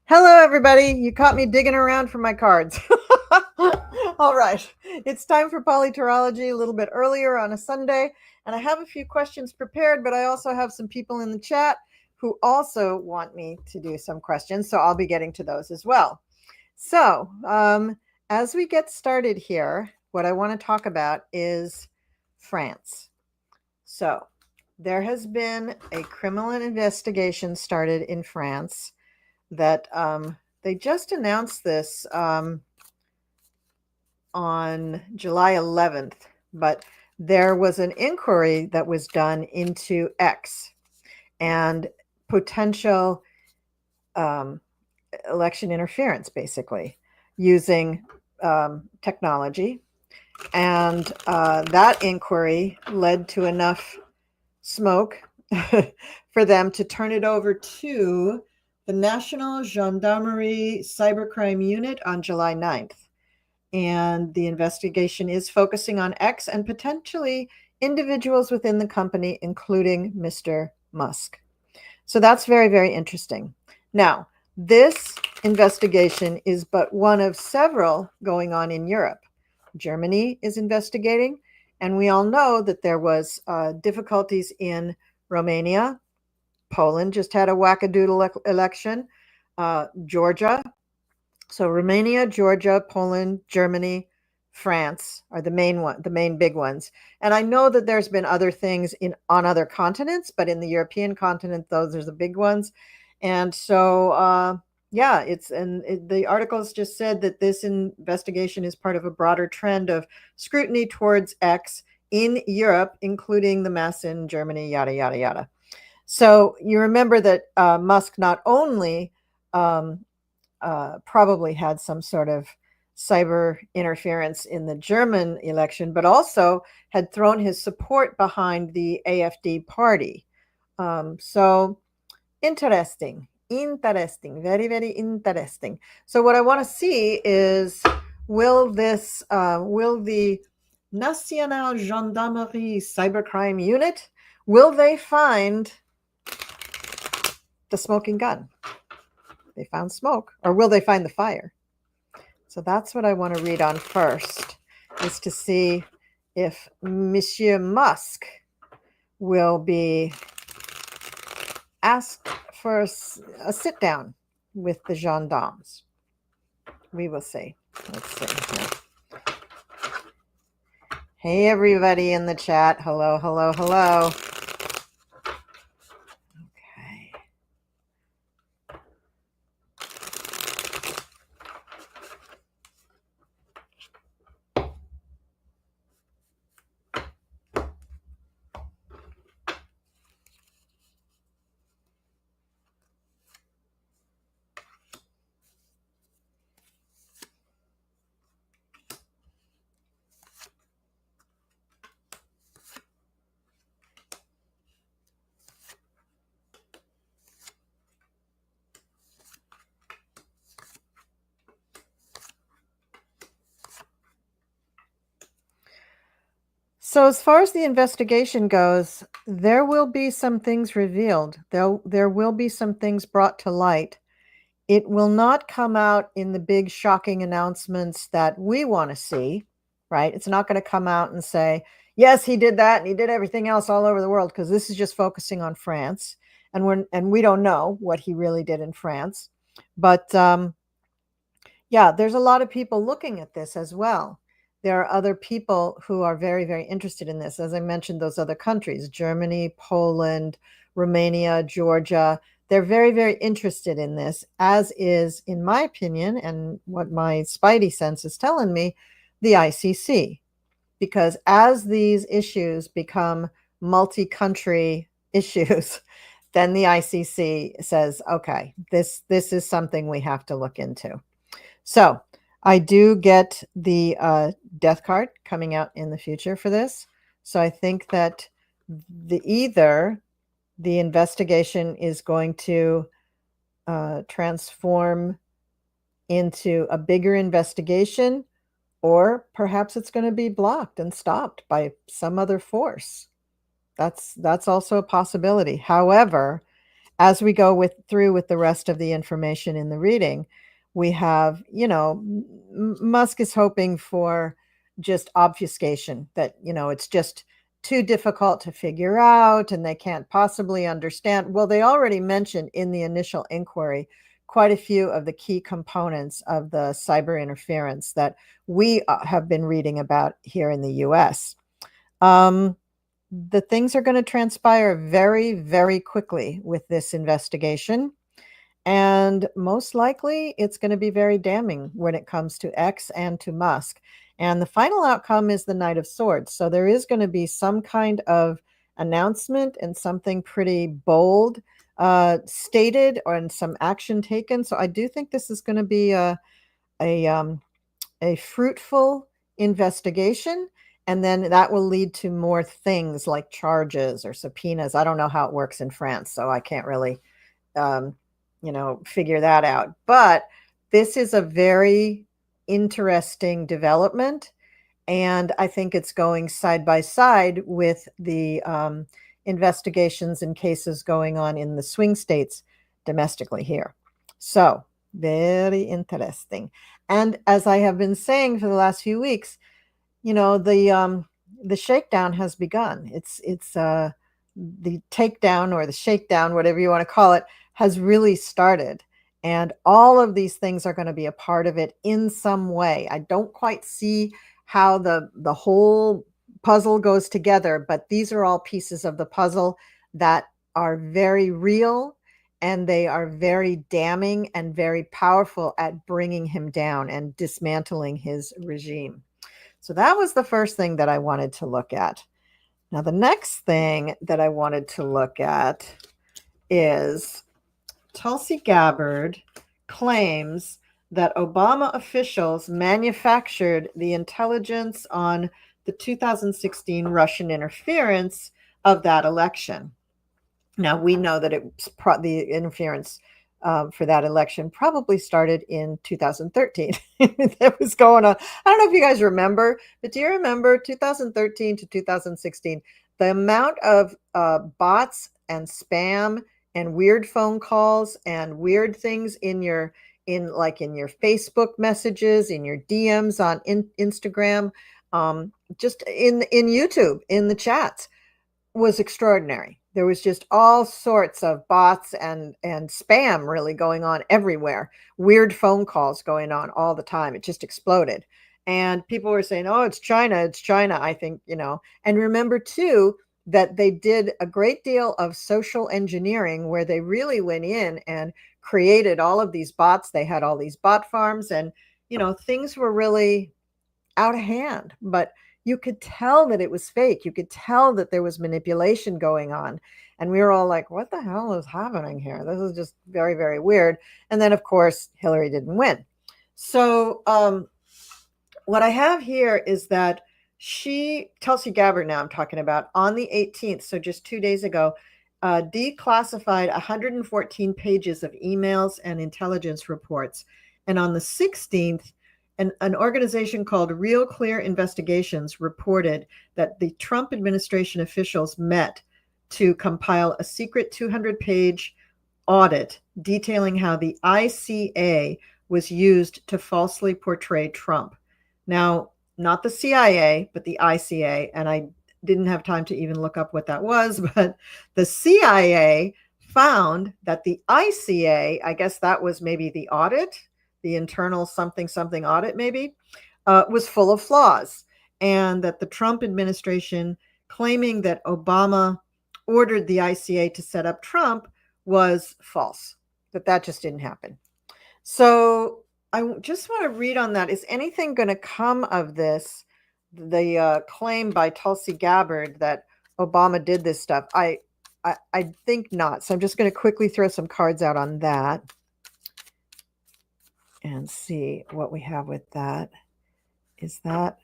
Hello, everybody. You caught me digging around for my cards. All right. It's time for PoliTarology a little bit earlier on a Sunday. And I have a few questions prepared, but I also have some people in the chat who also want me to do some questions. So I'll be getting to those as well. So as we get started here, what I want to talk about is France. So there has been a criminal investigation started in France that they just announced this on July 11th, but there was an inquiry that was done into X and potential election interference, basically, using technology. And that inquiry led to enough smoke for them to turn it over to the National Gendarmerie Cybercrime Unit on July 9th. And the investigation is focusing on X and potentially individuals within the company, including Mr. Musk. So that's very, very interesting. Now, this investigation is but one of several going on in Europe. Germany is investigating, and we all know that there was difficulties in Romania. Poland just had a wackadoodle election. Georgia. So Romania, Georgia, Poland, Germany, France are the main big ones. And I know that there's been other things on other continents, but in the European continent, those are the big ones. And so, yeah, the articles just said that this investigation is part of a broader trend of scrutiny towards X in Europe, including the mess in Germany, yada, yada, yada. So you remember that Musk not only probably had some sort of cyber interference in the German election, but also had thrown his support behind the AfD party. So interesting, very, very interesting. So what I want to see is, will the National Gendarmerie Cybercrime Unit, will they find the smoking gun? They found smoke, or will they find the fire? So that's what I want to read on first, is to see if Monsieur Musk will be asked for a sit down with the gendarmes. We will see. Let's see here. Hey, everybody in the chat. Hello, hello, hello. So as far as the investigation goes, there will be some things revealed. There will be some things brought to light. It will not come out in the big shocking announcements that we want to see, right? It's not going to come out and say, yes, he did that and he did everything else all over the world, because this is just focusing on France. And we don't know what he really did in France. But yeah, there's a lot of people looking at this as well. There are other people who are very, very interested in this. As I mentioned, those other countries, Germany, Poland, Romania, Georgia, they're very, very interested in this, as is, in my opinion, and what my spidey sense is telling me, the ICC. Because as these issues become multi-country issues, then the ICC says, okay, this is something we have to look into. So I do get the death card coming out in the future for this. So I think that either the investigation is going to transform into a bigger investigation, or perhaps it's going to be blocked and stopped by some other force. That's also a possibility. However, as we go through with the rest of the information in the reading, we have, Musk is hoping for just obfuscation, that, it's just too difficult to figure out and they can't possibly understand. Well, they already mentioned in the initial inquiry quite a few of the key components of the cyber interference that we have been reading about here in the US. The things are going to transpire very, very quickly with this investigation. And most likely, it's going to be very damning when it comes to X and to Musk. And the final outcome is the Knight of Swords. So there is going to be some kind of announcement and something pretty bold stated and some action taken. So I do think this is going to be a fruitful investigation. And then that will lead to more things like charges or subpoenas. I don't know how it works in France, so I can't really figure that out. But this is a very interesting development. And I think it's going side by side with the investigations and cases going on in the swing states domestically here. So very interesting. And as I have been saying for the last few weeks, the shakedown has begun. It's the takedown or the shakedown, whatever you want to call it, has really started. And all of these things are going to be a part of it in some way. I don't quite see how the whole puzzle goes together, but these are all pieces of the puzzle that are very real, and they are very damning and very powerful at bringing him down and dismantling his regime. So that was the first thing that I wanted to look at. Now, the next thing that I wanted to look at is Tulsi Gabbard claims that Obama officials manufactured the intelligence on the 2016 Russian interference of that election. Now, we know that the interference for that election probably started in 2013. That was going on. I don't know if you guys remember, but do you remember 2013 to 2016, the amount of bots and spam and weird phone calls and weird things in your Facebook messages, in your DMs on Instagram, just in YouTube, in the chats, was extraordinary. There was just all sorts of bots and spam really going on everywhere. Weird phone calls going on all the time. It just exploded. And people were saying, oh, it's China. It's China. I think, and remember too, that they did a great deal of social engineering where they really went in and created all of these bots. They had all these bot farms and, things were really out of hand, but you could tell that it was fake. You could tell that there was manipulation going on. And we were all like, what the hell is happening here? This is just very, very weird. And then, of course, Hillary didn't win. So what I have here is that Tulsi Gabbard, now I'm talking about, on the 18th, so just 2 days ago, declassified 114 pages of emails and intelligence reports. And on the 16th, an organization called Real Clear Investigations reported that the Trump administration officials met to compile a secret 200-page audit detailing how the ICA was used to falsely portray Trump. Now, not the CIA, but the ICA, and I didn't have time to even look up what that was, but the CIA found that the ICA, I guess that was maybe the audit, the internal something audit maybe, was full of flaws, and that the Trump administration claiming that Obama ordered the ICA to set up Trump was false, that just didn't happen. So I just want to read on that. Is anything going to come of this, the claim by Tulsi Gabbard that Obama did this stuff? I think not. So I'm just going to quickly throw some cards out on that and see what we have with that. Is that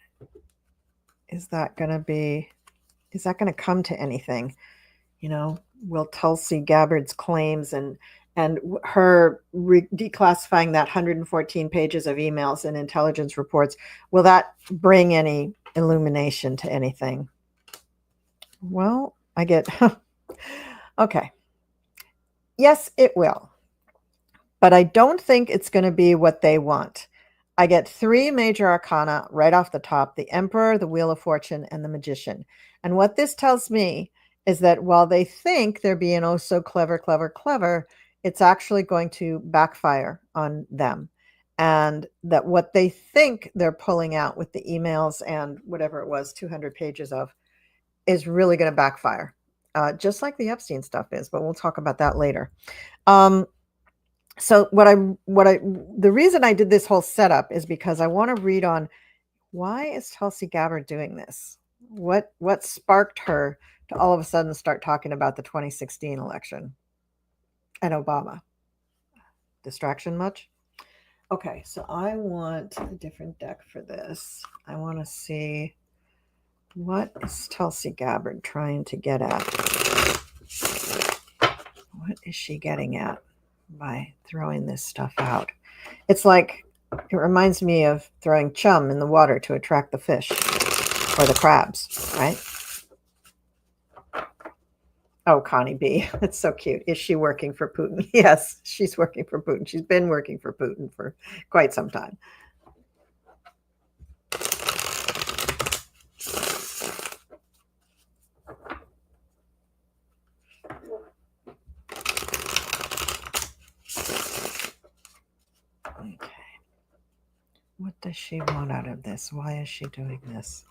going to come to anything? Will Tulsi Gabbard's claims and her declassifying that 114 pages of emails and intelligence reports, will that bring any illumination to anything? Well, I get, okay. Yes, it will. But I don't think it's going to be what they want. I get 3 major arcana right off the top: the Emperor, the Wheel of Fortune, and the Magician. And what this tells me is that while they think they're being oh so clever, clever, clever, it's actually going to backfire on them. And that what they think they're pulling out with the emails and whatever it was, 200 pages of, is really going to backfire, just like the Epstein stuff is. But we'll talk about that later. So the reason I did this whole setup is because I want to read on why is Tulsi Gabbard doing this? What sparked her to all of a sudden start talking about the 2016 election and Obama? Distraction much? Okay, so I want a different deck for this. I want to see, what is Tulsi Gabbard trying to get at? What is she getting at by throwing this stuff out? It's like, it reminds me of throwing chum in the water to attract the fish or the crabs, right? Oh, Connie B. That's so cute. Is she working for Putin? Yes, she's working for Putin. She's been working for Putin for quite some time. Okay. What does she want out of this? Why is she doing this?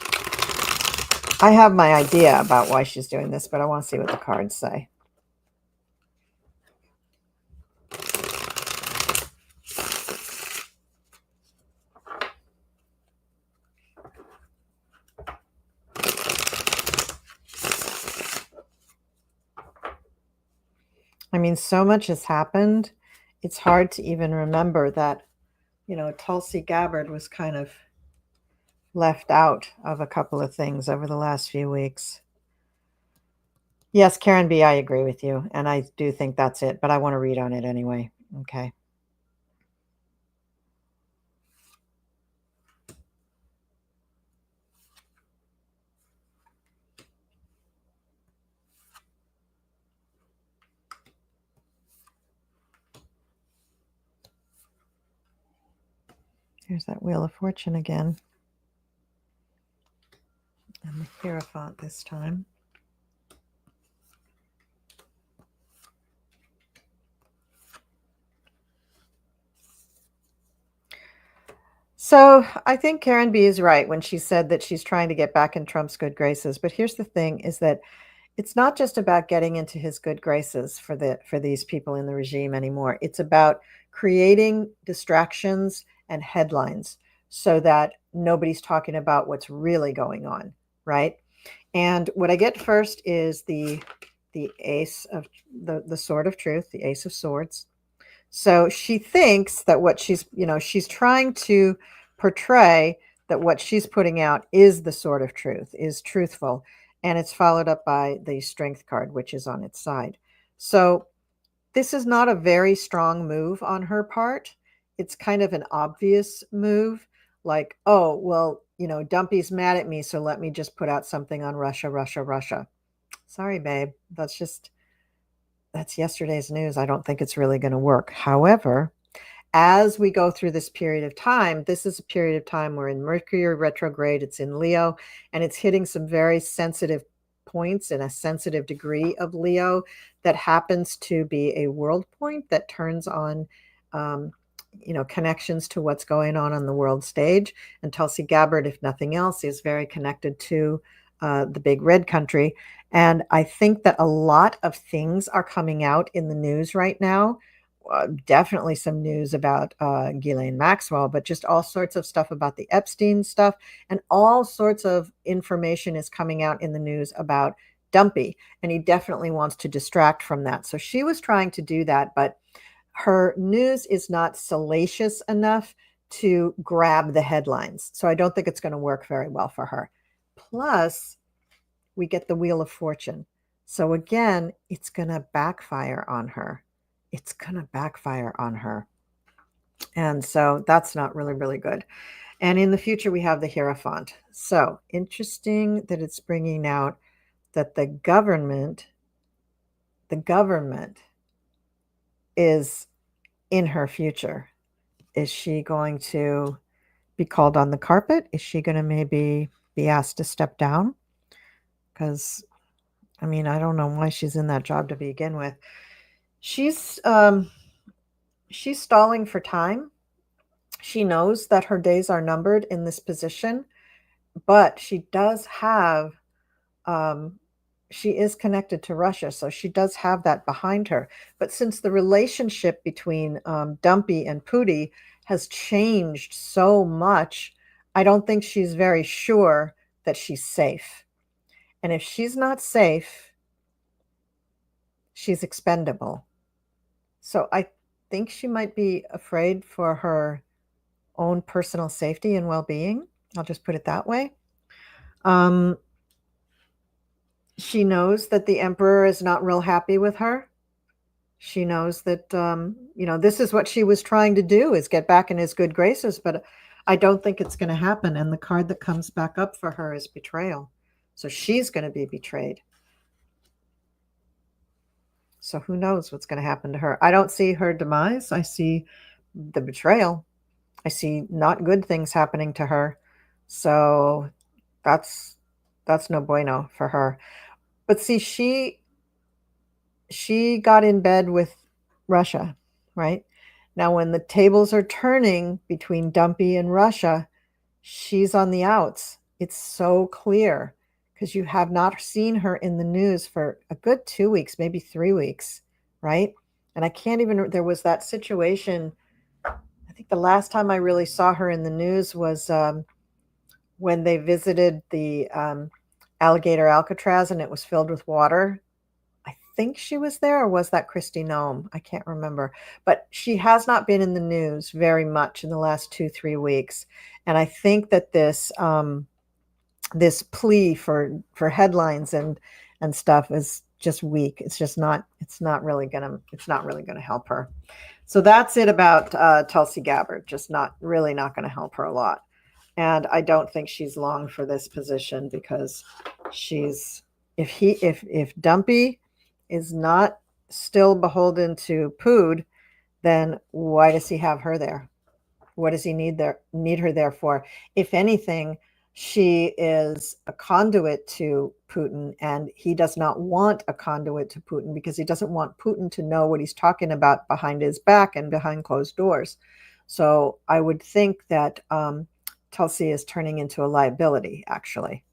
I have my idea about why she's doing this, but I want to see what the cards say. I mean, so much has happened. It's hard to even remember that, Tulsi Gabbard was kind of left out of a couple of things over the last few weeks. Yes, Karen B., I agree with you, and I do think that's it, but I want to read on it anyway. Okay. Here's that Wheel of Fortune again. And the Hierophant this time. So I think Karen B. is right when she said that she's trying to get back in Trump's good graces. But here's the thing, is that it's not just about getting into his good graces for these people in the regime anymore. It's about creating distractions and headlines so that nobody's talking about what's really going on, right? And what I get first is the ace of the sword of truth, the ace of swords. So she thinks that what she's trying to portray that what she's putting out is the sword of truth, is truthful. And it's followed up by the strength card, which is on its side. So this is not a very strong move on her part. It's kind of an obvious move, like, oh, well, Dumpy's mad at me, so let me just put out something on Russia, Russia, Russia. Sorry, babe. That's yesterday's news. I don't think it's really going to work. However, as we go through this period of time, this is a period of time where in Mercury retrograde, it's in Leo, and it's hitting some very sensitive points in a sensitive degree of Leo that happens to be a world point that turns on, connections to what's going on the world stage. And Tulsi Gabbard, if nothing else, is very connected to the big red country. And I think that a lot of things are coming out in the news right now. Definitely some news about Ghislaine Maxwell, but just all sorts of stuff about the Epstein stuff, and all sorts of information is coming out in the news about Dumpy, and he definitely wants to distract from that. So she was trying to do that, but her news is not salacious enough to grab the headlines. So I don't think it's going to work very well for her. Plus, we get the Wheel of Fortune. So again, it's going to backfire on her. It's going to backfire on her. And so that's not really, really good. And in the future, we have the Hierophant. So interesting that it's bringing out that the government is in her future. Is she going to be called on the carpet? Is she going to maybe be asked to step down? Because, I mean, I don't know why she's in that job to begin with. She's stalling for time. She knows that her days are numbered in this position, but she does have, she is connected to Russia, so she does have that behind her. But since the relationship between Dumpy and Pooty has changed so much, I don't think she's very sure that she's safe. And if she's not safe, she's expendable. So I think she might be afraid for her own personal safety and well-being. I'll just put it that way. She knows that the emperor is not real happy with her. She knows that, this is what she was trying to do, is get back in his good graces, but I don't think it's going to happen. And the card that comes back up for her is betrayal. So she's going to be betrayed. So who knows what's going to happen to her? I don't see her demise. I see the betrayal. I see not good things happening to her. So that's no bueno for her. But see, she got in bed with Russia, right? Now, when the tables are turning between Dumpy and Russia, she's on the outs. It's so clear because you have not seen her in the news for a good 2 weeks, maybe 3 weeks, right? And I can't even, there was that situation. I think the last time I really saw her in the news was when they visited the alligator Alcatraz and it was filled with water. I think she was there, or was that Christy Nome? I can't remember. But she has not been in the news very much in the last 2-3 weeks. And I think that this this plea for headlines and stuff is just weak. It's not really gonna help her. So that's it about Tulsi Gabbard. Just not gonna help her a lot. And I don't think she's long for this position because she's, if Dumpy is not still beholden to Pood, then why does he have her there? What does he need her there for? If anything, she is a conduit to Putin, and he does not want a conduit to Putin because he doesn't want Putin to know what he's talking about behind his back and behind closed doors. So I would think that Tulsi is turning into a liability, actually.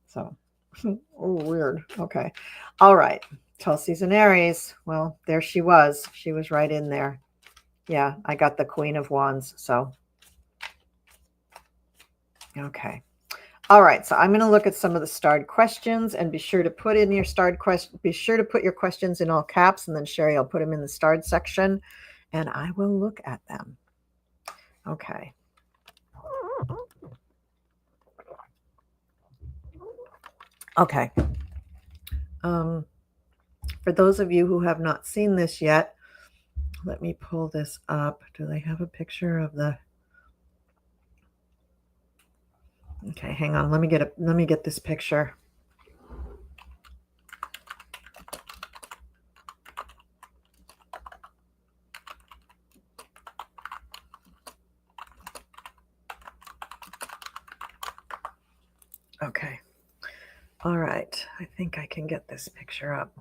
So, oh, weird. Okay. All right. Tulsi's an Aries. Well, there she was. She was right in there. Yeah, I got the Queen of Wands. So, okay. All right. So I'm going to look at some of the starred questions, and be sure to put in your starred question. Be sure to put your questions in all caps, and then Sherry, I'll put them in the starred section, and I will look at them. Okay. Okay. For those of you who have not seen this yet, let me pull this up. Do they have a picture of the... Okay, hang on. Let me get this picture. Okay. All right. I think I can get this picture up.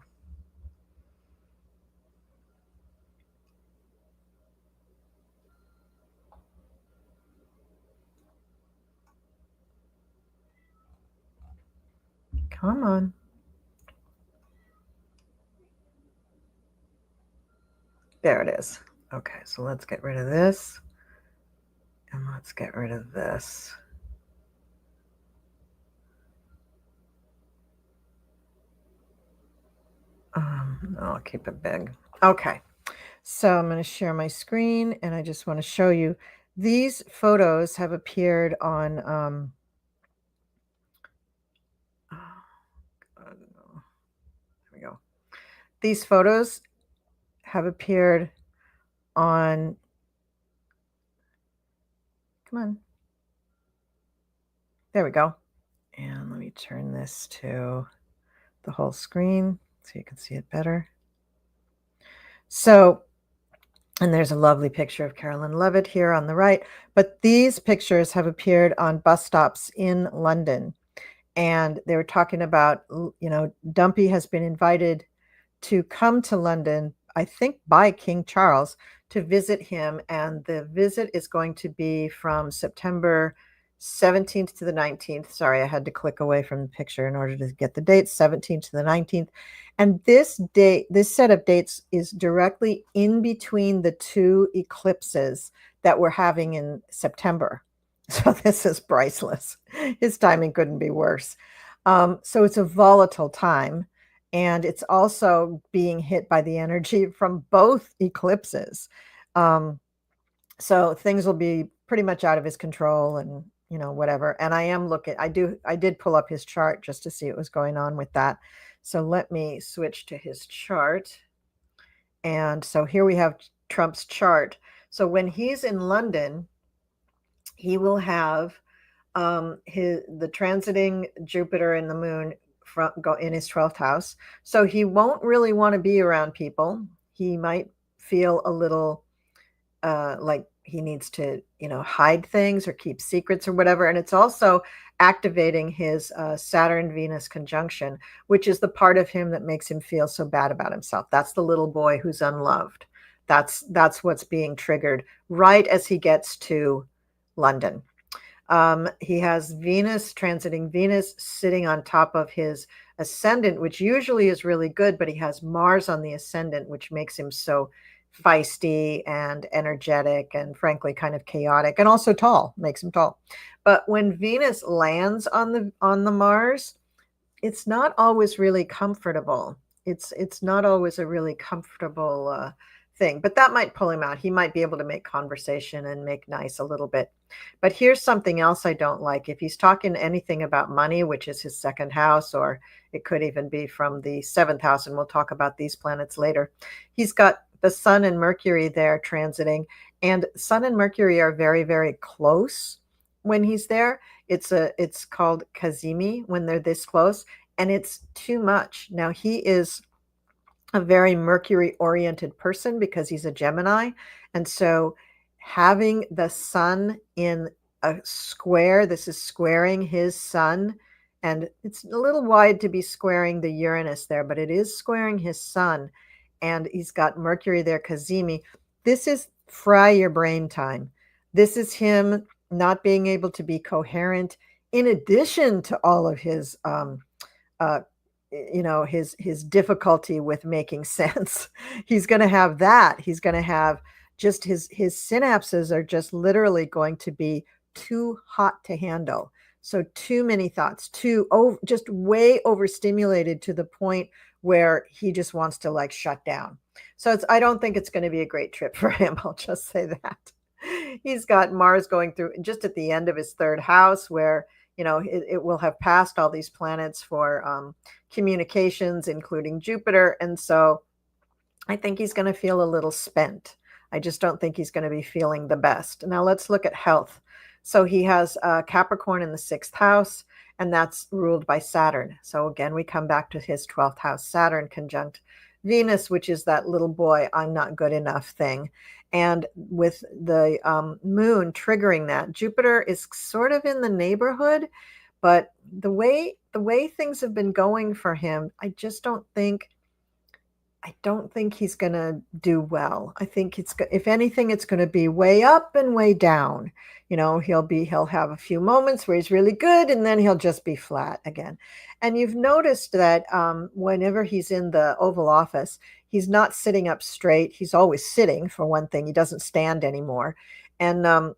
Come on. There it is. Okay, so let's get rid of this. And let's get rid of this. I'll keep it big. Okay, so I'm going to share my screen, and I just want to show you. These photos have appeared on... there we go. These photos have appeared on... Come on. There we go. And let me turn this to the whole screen so you can see it better. So And there's a lovely picture of Carolyn Levitt here on the right. But these pictures have appeared on bus stops in London. And they were talking about, Dumpy has been invited to come to London, I think by King Charles, to visit him. And the visit is going to be from September 17th to the 19th. Sorry, I had to click away from the picture in order to get the dates, 17th to the 19th. And this set of dates is directly in between the two eclipses that we're having in September. So this is priceless. His timing couldn't be worse. So it's a volatile time. And it's also being hit by the energy from both eclipses. So things will be pretty much out of his control and, whatever. And I did pull up his chart just to see what was going on with that. So let me switch to his chart. And so here we have Trump's chart. So when he's in London, he will have the transiting Jupiter and the moon go in his 12th house. So he won't really want to be around people. He might feel a little like he needs to, hide things or keep secrets or whatever. And it's also activating his Saturn-Venus conjunction, which is the part of him that makes him feel so bad about himself. That's the little boy who's unloved. That's what's being triggered right as he gets to London. He has Venus transiting Venus sitting on top of his ascendant, which usually is really good, but he has Mars on the ascendant, which makes him so feisty and energetic and frankly kind of chaotic, and also tall, makes him tall. But when Venus lands on the Mars, it's not always really comfortable. It's not always a really comfortable thing, but that might pull him out. He might be able to make conversation and make nice a little bit. But here's something else I don't like. If he's talking anything about money, which is his second house, or it could even be from the 7th house, and we'll talk about these planets later. He's got the Sun and Mercury there transiting, and Sun and Mercury are very, very close when he's there. It's called Kazemi when they're this close, and it's too much. Now he is a very Mercury oriented person because he's a Gemini. And so having the sun in a square, this is squaring his sun. And it's a little wide to be squaring the Uranus there, but it is squaring his sun. And he's got Mercury there, Kazemi. This is fry your brain time. This is him not being able to be coherent in addition to all of his his difficulty with making sense. He's going to have that. He's going to have just his synapses are just literally going to be too hot to handle. So too many thoughts, just way overstimulated to the point where he just wants to like shut down. So I don't think it's going to be a great trip for him. I'll just say that. He's got Mars going through just at the end of his 3rd house where, it will have passed all these planets for communications, including Jupiter. And so I think he's going to feel a little spent. I just don't think he's going to be feeling the best. Now let's look at health. So he has Capricorn in the 6th house, and that's ruled by Saturn. So again, we come back to his 12th house, Saturn conjunct Venus, which is that little boy, I'm not good enough thing. And with the moon triggering that, Jupiter is sort of in the neighborhood, but the way things have been going for him, I don't think he's going to do well. I think if anything, it's going to be way up and way down. He'll have a few moments where he's really good, and then he'll just be flat again. And you've noticed that whenever he's in the Oval Office, he's not sitting up straight. He's always sitting, for one thing. He doesn't stand anymore. And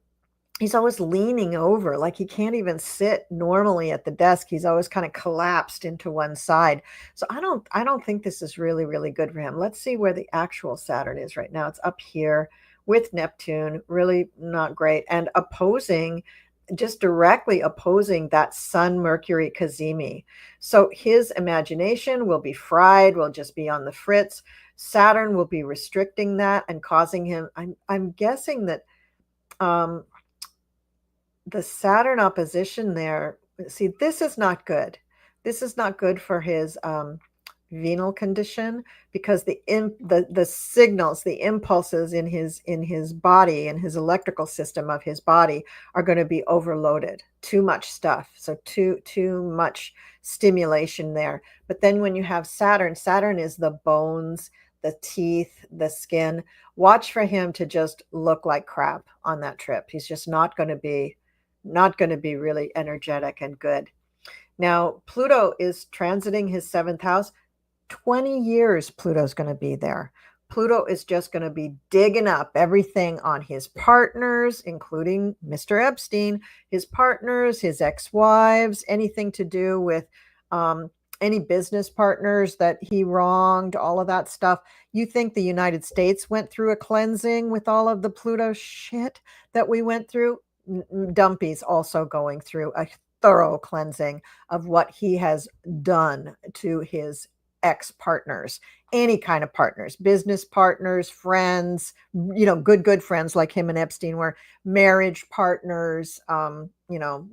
he's always leaning over, like he can't even sit normally at the desk. He's always kind of collapsed into one side. So I don't think this is really, really good for him. Let's see where the actual Saturn is right now. It's up here with Neptune, really not great. And just directly opposing that Sun Mercury Kazemi. So his imagination will be fried, will just be on the fritz. Saturn will be restricting that and causing him, I'm guessing that the Saturn opposition there, see, this is not good. This is not good for his venal condition, because the signals, the impulses in his body, in his electrical system of his body, are going to be overloaded. Too much stuff, so too much stimulation there. But then when you have Saturn is the bones, the teeth, the skin. Watch for him to just look like crap on that trip. He's just not going to be really energetic and good. Now, Pluto is transiting his 7th house. 20 years Pluto's going to be there. Pluto is just going to be digging up everything on his partners, including Mr. Epstein, his partners, his ex-wives, anything to do with any business partners that he wronged, all of that stuff. You think the United States went through a cleansing with all of the Pluto shit that we went through? Dumpy's also going through a thorough cleansing of what he has done to his ex-partners, any kind of partners, business partners, friends, good friends like him and Epstein were, marriage partners,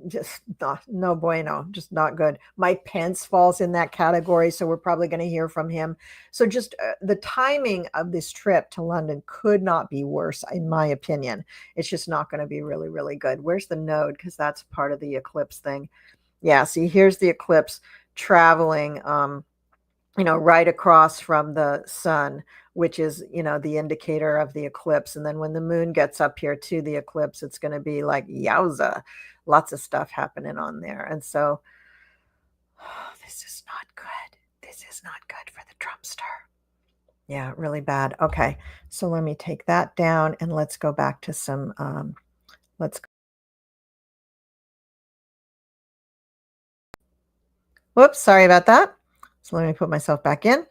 just no bueno, just not good. Mike Pence falls in that category, so we're probably going to hear from him. So just the timing of this trip to London could not be worse, in my opinion. It's just not going to be really, really good. Where's the node? Because that's part of the eclipse thing. Yeah, see, here's the eclipse traveling, right across from the sun, which is, the indicator of the eclipse. And then when the moon gets up here to the eclipse, it's going to be like, yowza, lots of stuff happening on there. And so this is not good. This is not good for the Trumpster. Yeah, really bad. Okay, so let me take that down and let's go back to some, whoops, sorry about that. So let me put myself back in.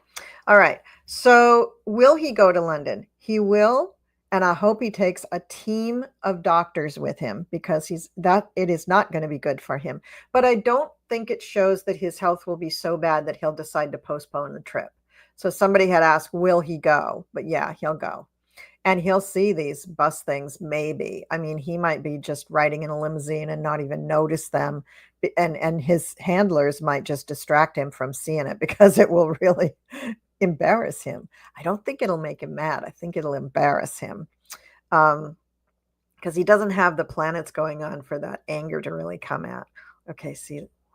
All right. So will he go to London? He will. And I hope he takes a team of doctors with him, because it is not going to be good for him. But I don't think it shows that his health will be so bad that he'll decide to postpone the trip. So somebody had asked, will he go? But yeah, he'll go. And he'll see these bus things, maybe. I mean, he might be just riding in a limousine and not even notice them. And his handlers might just distract him from seeing it, because it will really embarrass him. I don't think it'll make him mad. I think it'll embarrass him, because he doesn't have the planets going on for that anger to really come out. Okay,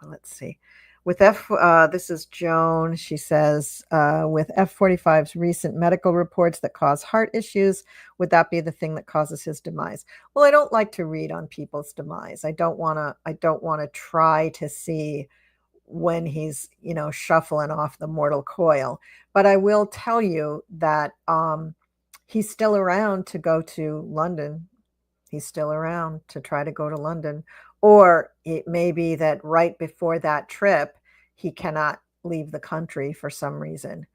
let's see. With this is Joan. She says, with F-45's recent medical reports that cause heart issues, would that be the thing that causes his demise? Well, I don't like to read on people's demise. I don't want to try to see when he's, shuffling off the mortal coil. But I will tell you that he's still around to go to London. He's still around to try to go to London. Or it may be that right before that trip, he cannot leave the country for some reason.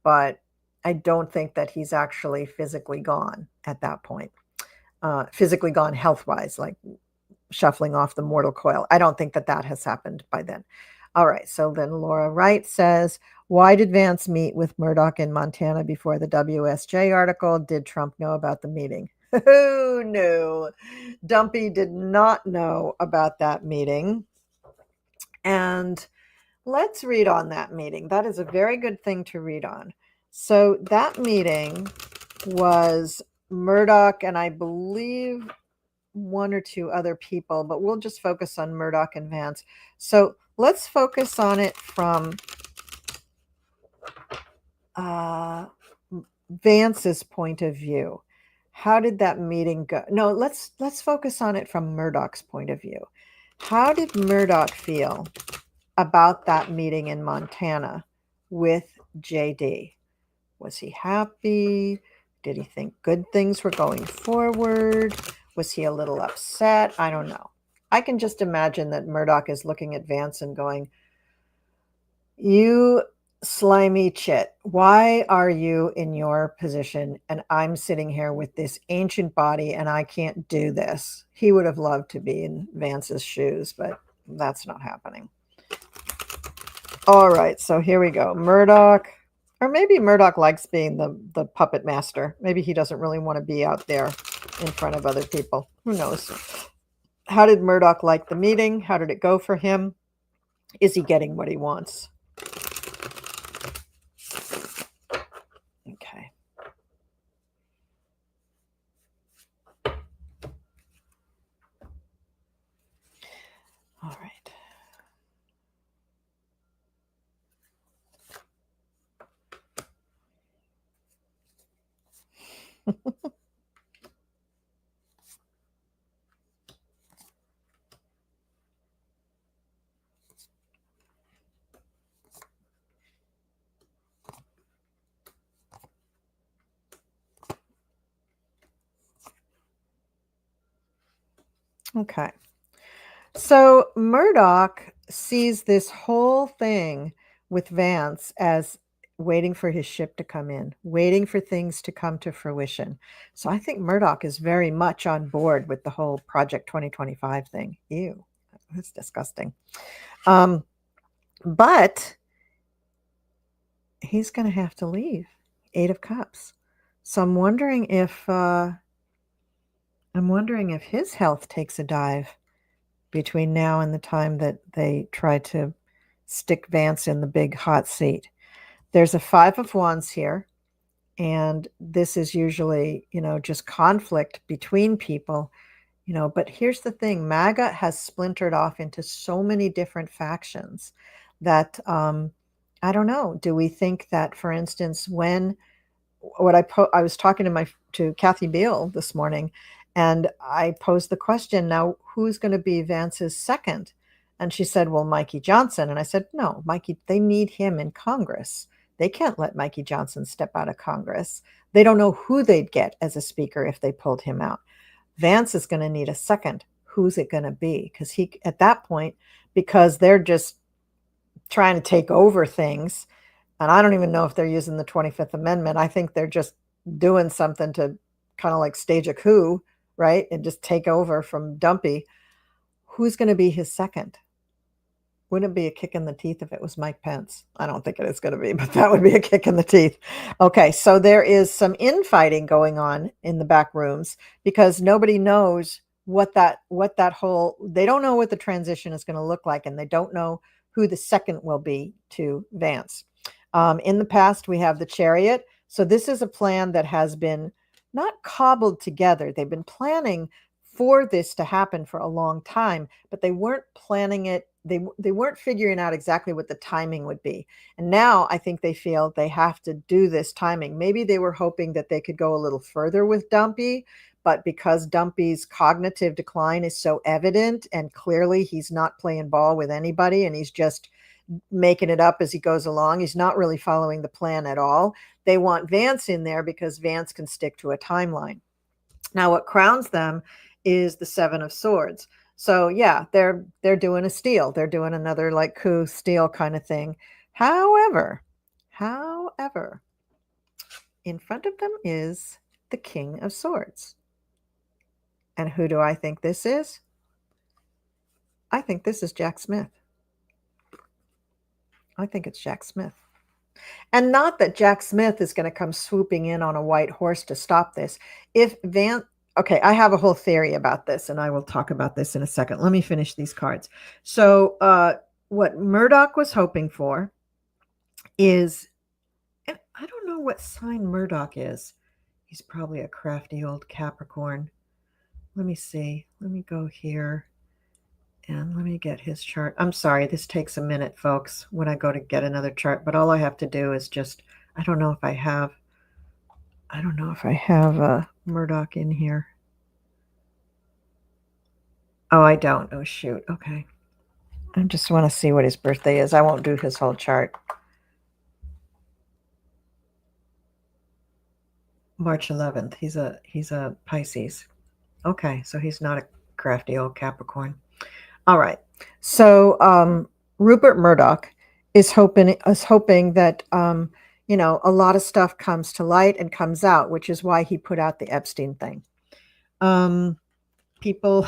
But I don't think that he's actually physically gone at that point. Physically gone health-wise, like shuffling off the mortal coil. I don't think that has happened by then. All right, so then Laura Wright says, why did Vance meet with Murdoch in Montana before the WSJ article? Did Trump know about the meeting? Who knew? Dumpy did not know about that meeting. And let's read on that meeting. That is a very good thing to read on. So that meeting was Murdoch and I believe one or two other people, but we'll just focus on Murdoch and Vance. So let's focus on it from Vance's point of view. How did that meeting go? No, let's focus on it from Murdoch's point of view. How did Murdoch feel about that meeting in Montana with JD? Was he happy? Did he think good things were going forward? Was he a little upset? I don't know. I can just imagine that Murdoch is looking at Vance and going, you slimy chit, why are you in your position and I'm sitting here with this ancient body and I can't do this? He would have loved to be in Vance's shoes, but that's not happening. All right, so here we go. Murdoch, or maybe Murdoch likes being the puppet master. Maybe he doesn't really want to be out there in front of other people. Who knows? How did Murdoch like the meeting? How did it go for him? Is he getting what he wants? right. Okay. So Murdoch sees this whole thing with Vance as waiting for his ship to come in, waiting for things to come to fruition. So I think Murdoch is very much on board with the whole Project 2025 thing. Ew, that's disgusting. But he's going to have to leave. 8 of Cups. So I'm wondering if his health takes a dive between now and the time that they try to stick Vance in the big hot seat. There's a 5 of Wands here, and this is usually, just conflict between people, but here's the thing, MAGA has splintered off into so many different factions that I don't know. Do we think that, for instance, when I was talking to Kathy Beale this morning, and I posed the question, now who's going to be Vance's second? And she said, well, Mikey Johnson. And I said, no, Mikey, they need him in Congress. They can't let Mikey Johnson step out of Congress. They don't know who they'd get as a speaker if they pulled him out. Vance is going to need a second. Who's it going to be? Because at that point, because they're just trying to take over things, and I don't even know if they're using the 25th Amendment. I think they're just doing something to kind of like stage a coup, right? And just take over from Dumpy. Who's going to be his second? Wouldn't it be a kick in the teeth if it was Mike Pence? I don't think it is going to be, but that would be a kick in the teeth. Okay, so there is some infighting going on in the back rooms because nobody knows what that whole, they don't know what the transition is going to look like, and they don't know who the second will be to Vance. In the past, we have the Chariot. So this is a plan that has been not cobbled together. They've been planning for this to happen for a long time, but they weren't planning it. They weren't figuring out exactly what the timing would be. And now I think they feel they have to do this timing. Maybe they were hoping that they could go a little further with Dumpy, but because Dumpy's cognitive decline is so evident and clearly he's not playing ball with anybody and he's just making it up as he goes along, he's not really following the plan at all. They want Vance in there because Vance can stick to a timeline. Now, what crowns them is the 7 of Swords. So yeah, they're doing a steal. They're doing another like coup steal kind of thing. However, in front of them is the King of Swords. And who do I think this is? I think this is Jack Smith. I think it's Jack Smith. And not that Jack Smith is going to come swooping in on a white horse to stop this. Okay, I have a whole theory about this, and I will talk about this in a second. Let me finish these cards. So what Murdoch was hoping for is, and I don't know what sign Murdoch is. He's probably a crafty old Capricorn. Let me see. Let me go here. And let me get his chart. I'm sorry, this takes a minute, folks, when I go to get another chart. But all I have to do is just, I don't know if I have Murdoch in here. Oh, I don't. Oh, shoot. Okay. I just want to see what his birthday is. I won't do his whole chart. March 11th. He's a Pisces. Okay, so he's not a crafty old Capricorn. All right. So Rupert Murdoch is hoping that a lot of stuff comes to light and comes out, which is why he put out the Epstein thing. People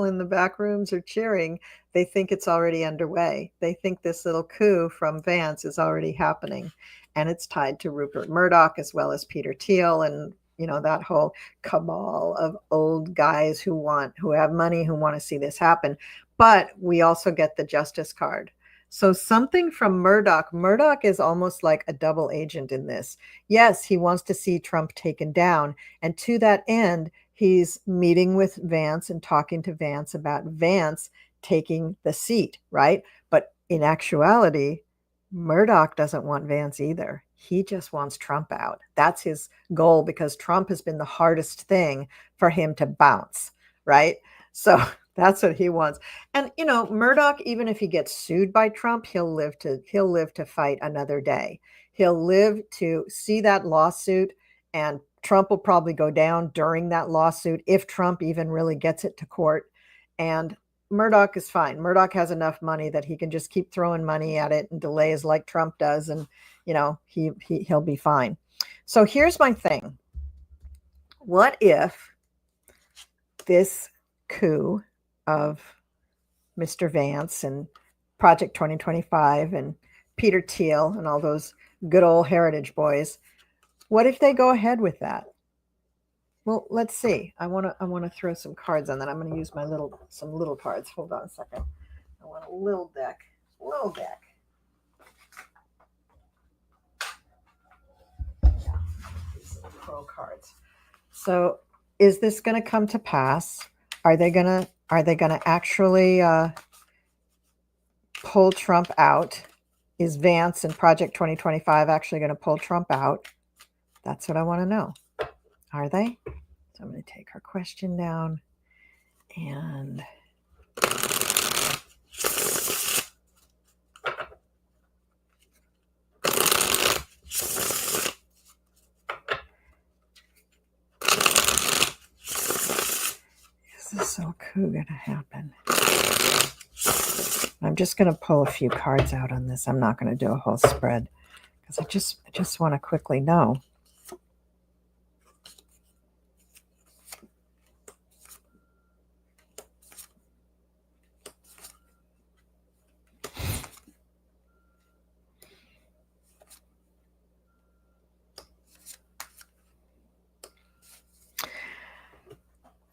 in the back rooms are cheering. They think it's already underway. They think this little coup from Vance is already happening, and it's tied to Rupert Murdoch as well as Peter Thiel and that whole cabal of old guys who have money, who want to see this happen. But we also get the Justice card. So something from Murdoch. Murdoch is almost like a double agent in this. Yes, he wants to see Trump taken down. And to that end, he's meeting with Vance and talking to Vance about Vance taking the seat, right? But in actuality, Murdoch doesn't want Vance either. He just wants Trump out. That's his goal, because Trump has been the hardest thing for him to bounce, right? So that's what he wants. And Murdoch, even if he gets sued by Trump, he'll live to fight another day. He'll live to see that lawsuit, and Trump will probably go down during that lawsuit if Trump even really gets it to court. And Murdoch is fine. Murdoch has enough money that he can just keep throwing money at it and delays like Trump does, and he'll be fine. So here's my thing. What if this coup of Mr. Vance and Project 2025 and Peter Thiel and all those good old heritage boys, what if they go ahead with that? Well, let's see. I want to throw some cards on that. I'm going to use some little cards. Hold on a second. I want a little deck. Yeah, these are pro cards. So, is this going to come to pass? Are they going to actually pull Trump out? Is Vance and Project 2025 actually going to pull Trump out? That's what I want to know. Are they? So I'm going to take her question down, and is this so coup going to happen? I'm just going to pull a few cards out on this. I'm not going to do a whole spread because I just want to quickly know.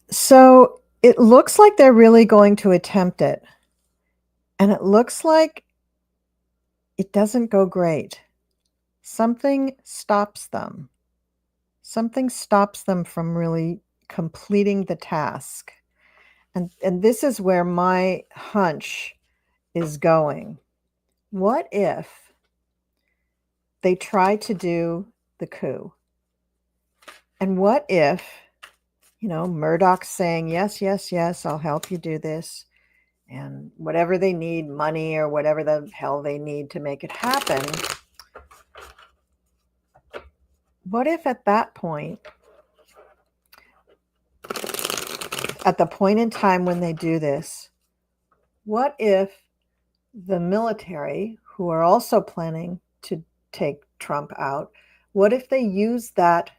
So it looks like they're really going to attempt it. And it looks like it doesn't go great. Something stops them. Something stops them from really completing the task. And this is where my hunch is going. What if they try to do the coup? And what if, Murdoch's saying, yes, yes, yes, I'll help you do this. And whatever they need, money or whatever the hell they need to make it happen. What if at that point, at the point in time when they do this, what if the military, who are also planning to take Trump out, what if they use that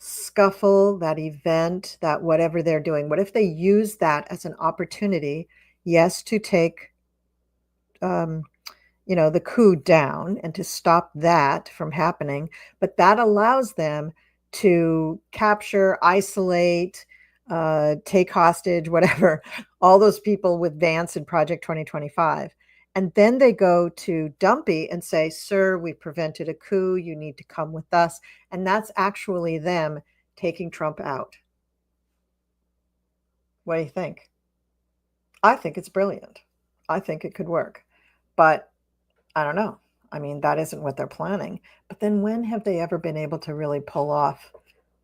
scuffle, that event, that whatever they're doing, what if they use that as an opportunity, yes, to take the coup down and to stop that from happening, but that allows them to capture, isolate, take hostage, whatever, all those people with Vance and Project 2025. And then they go to Dumpy and say, sir, we prevented a coup. You need to come with us. And that's actually them taking Trump out. What do you think? I think it's brilliant. I think it could work. But I don't know. I mean, that isn't what they're planning. But then when have they ever been able to really pull off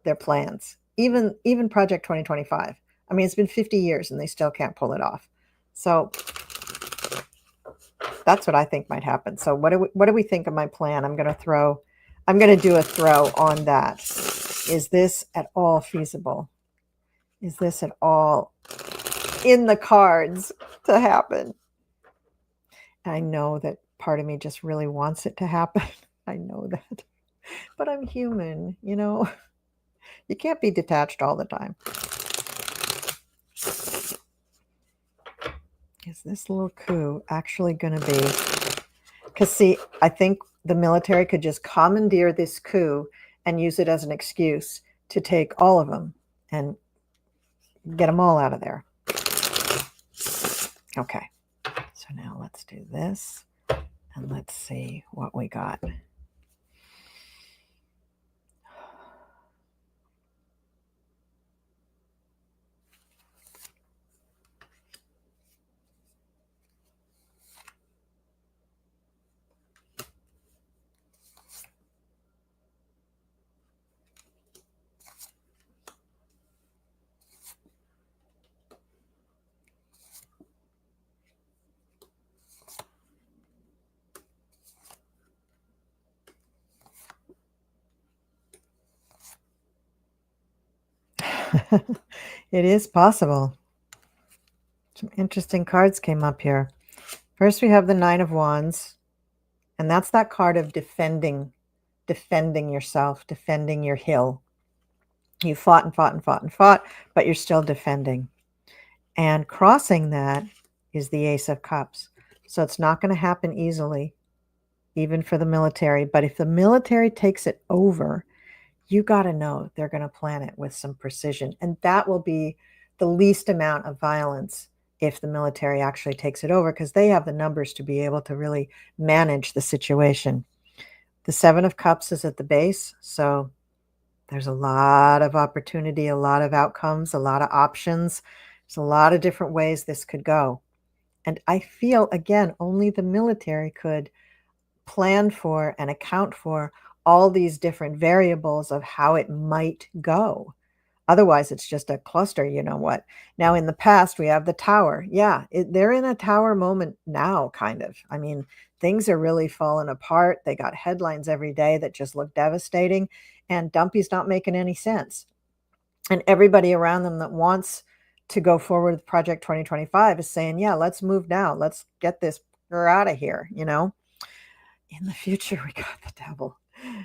their plans? Even Project 2025. I mean, it's been 50 years and they still can't pull it off. So that's what I think might happen. So what do we think of my plan? I'm going to do a throw on that. Is this at all feasible? Is this at all in the cards to happen? I know that part of me just really wants it to happen. I know that. But I'm human, You can't be detached all the time. Is this little coup actually going to be? Because, see, I think the military could just commandeer this coup and use it as an excuse to take all of them and get them all out of there. Okay. So now let's do this. And let's see what we got. It is possible. Some interesting cards came up here. First, we have the Nine of Wands, and that's that card of defending yourself, defending your hill. You fought and fought and fought and fought, but you're still defending. And crossing that is the Ace of Cups. So it's not going to happen easily, even for the military. But if the military takes it over, you got to know they're going to plan it with some precision. And that will be the least amount of violence if the military actually takes it over, because they have the numbers to be able to really manage the situation. The Seven of Cups is at the base. So there's a lot of opportunity, a lot of outcomes, a lot of options. There's a lot of different ways this could go. And I feel, again, only the military could plan for and account for all these different variables of how it might go. Otherwise, it's just a cluster, you know what. Now, in the past, we have the tower. Yeah, they're in a tower moment now, kind of. I mean, things are really falling apart. They got headlines every day that just look devastating, and Dumpy's not making any sense. And everybody around them that wants to go forward with Project 2025 is saying, yeah, let's move now. Let's get this out of here, you know. In the future, we got the devil.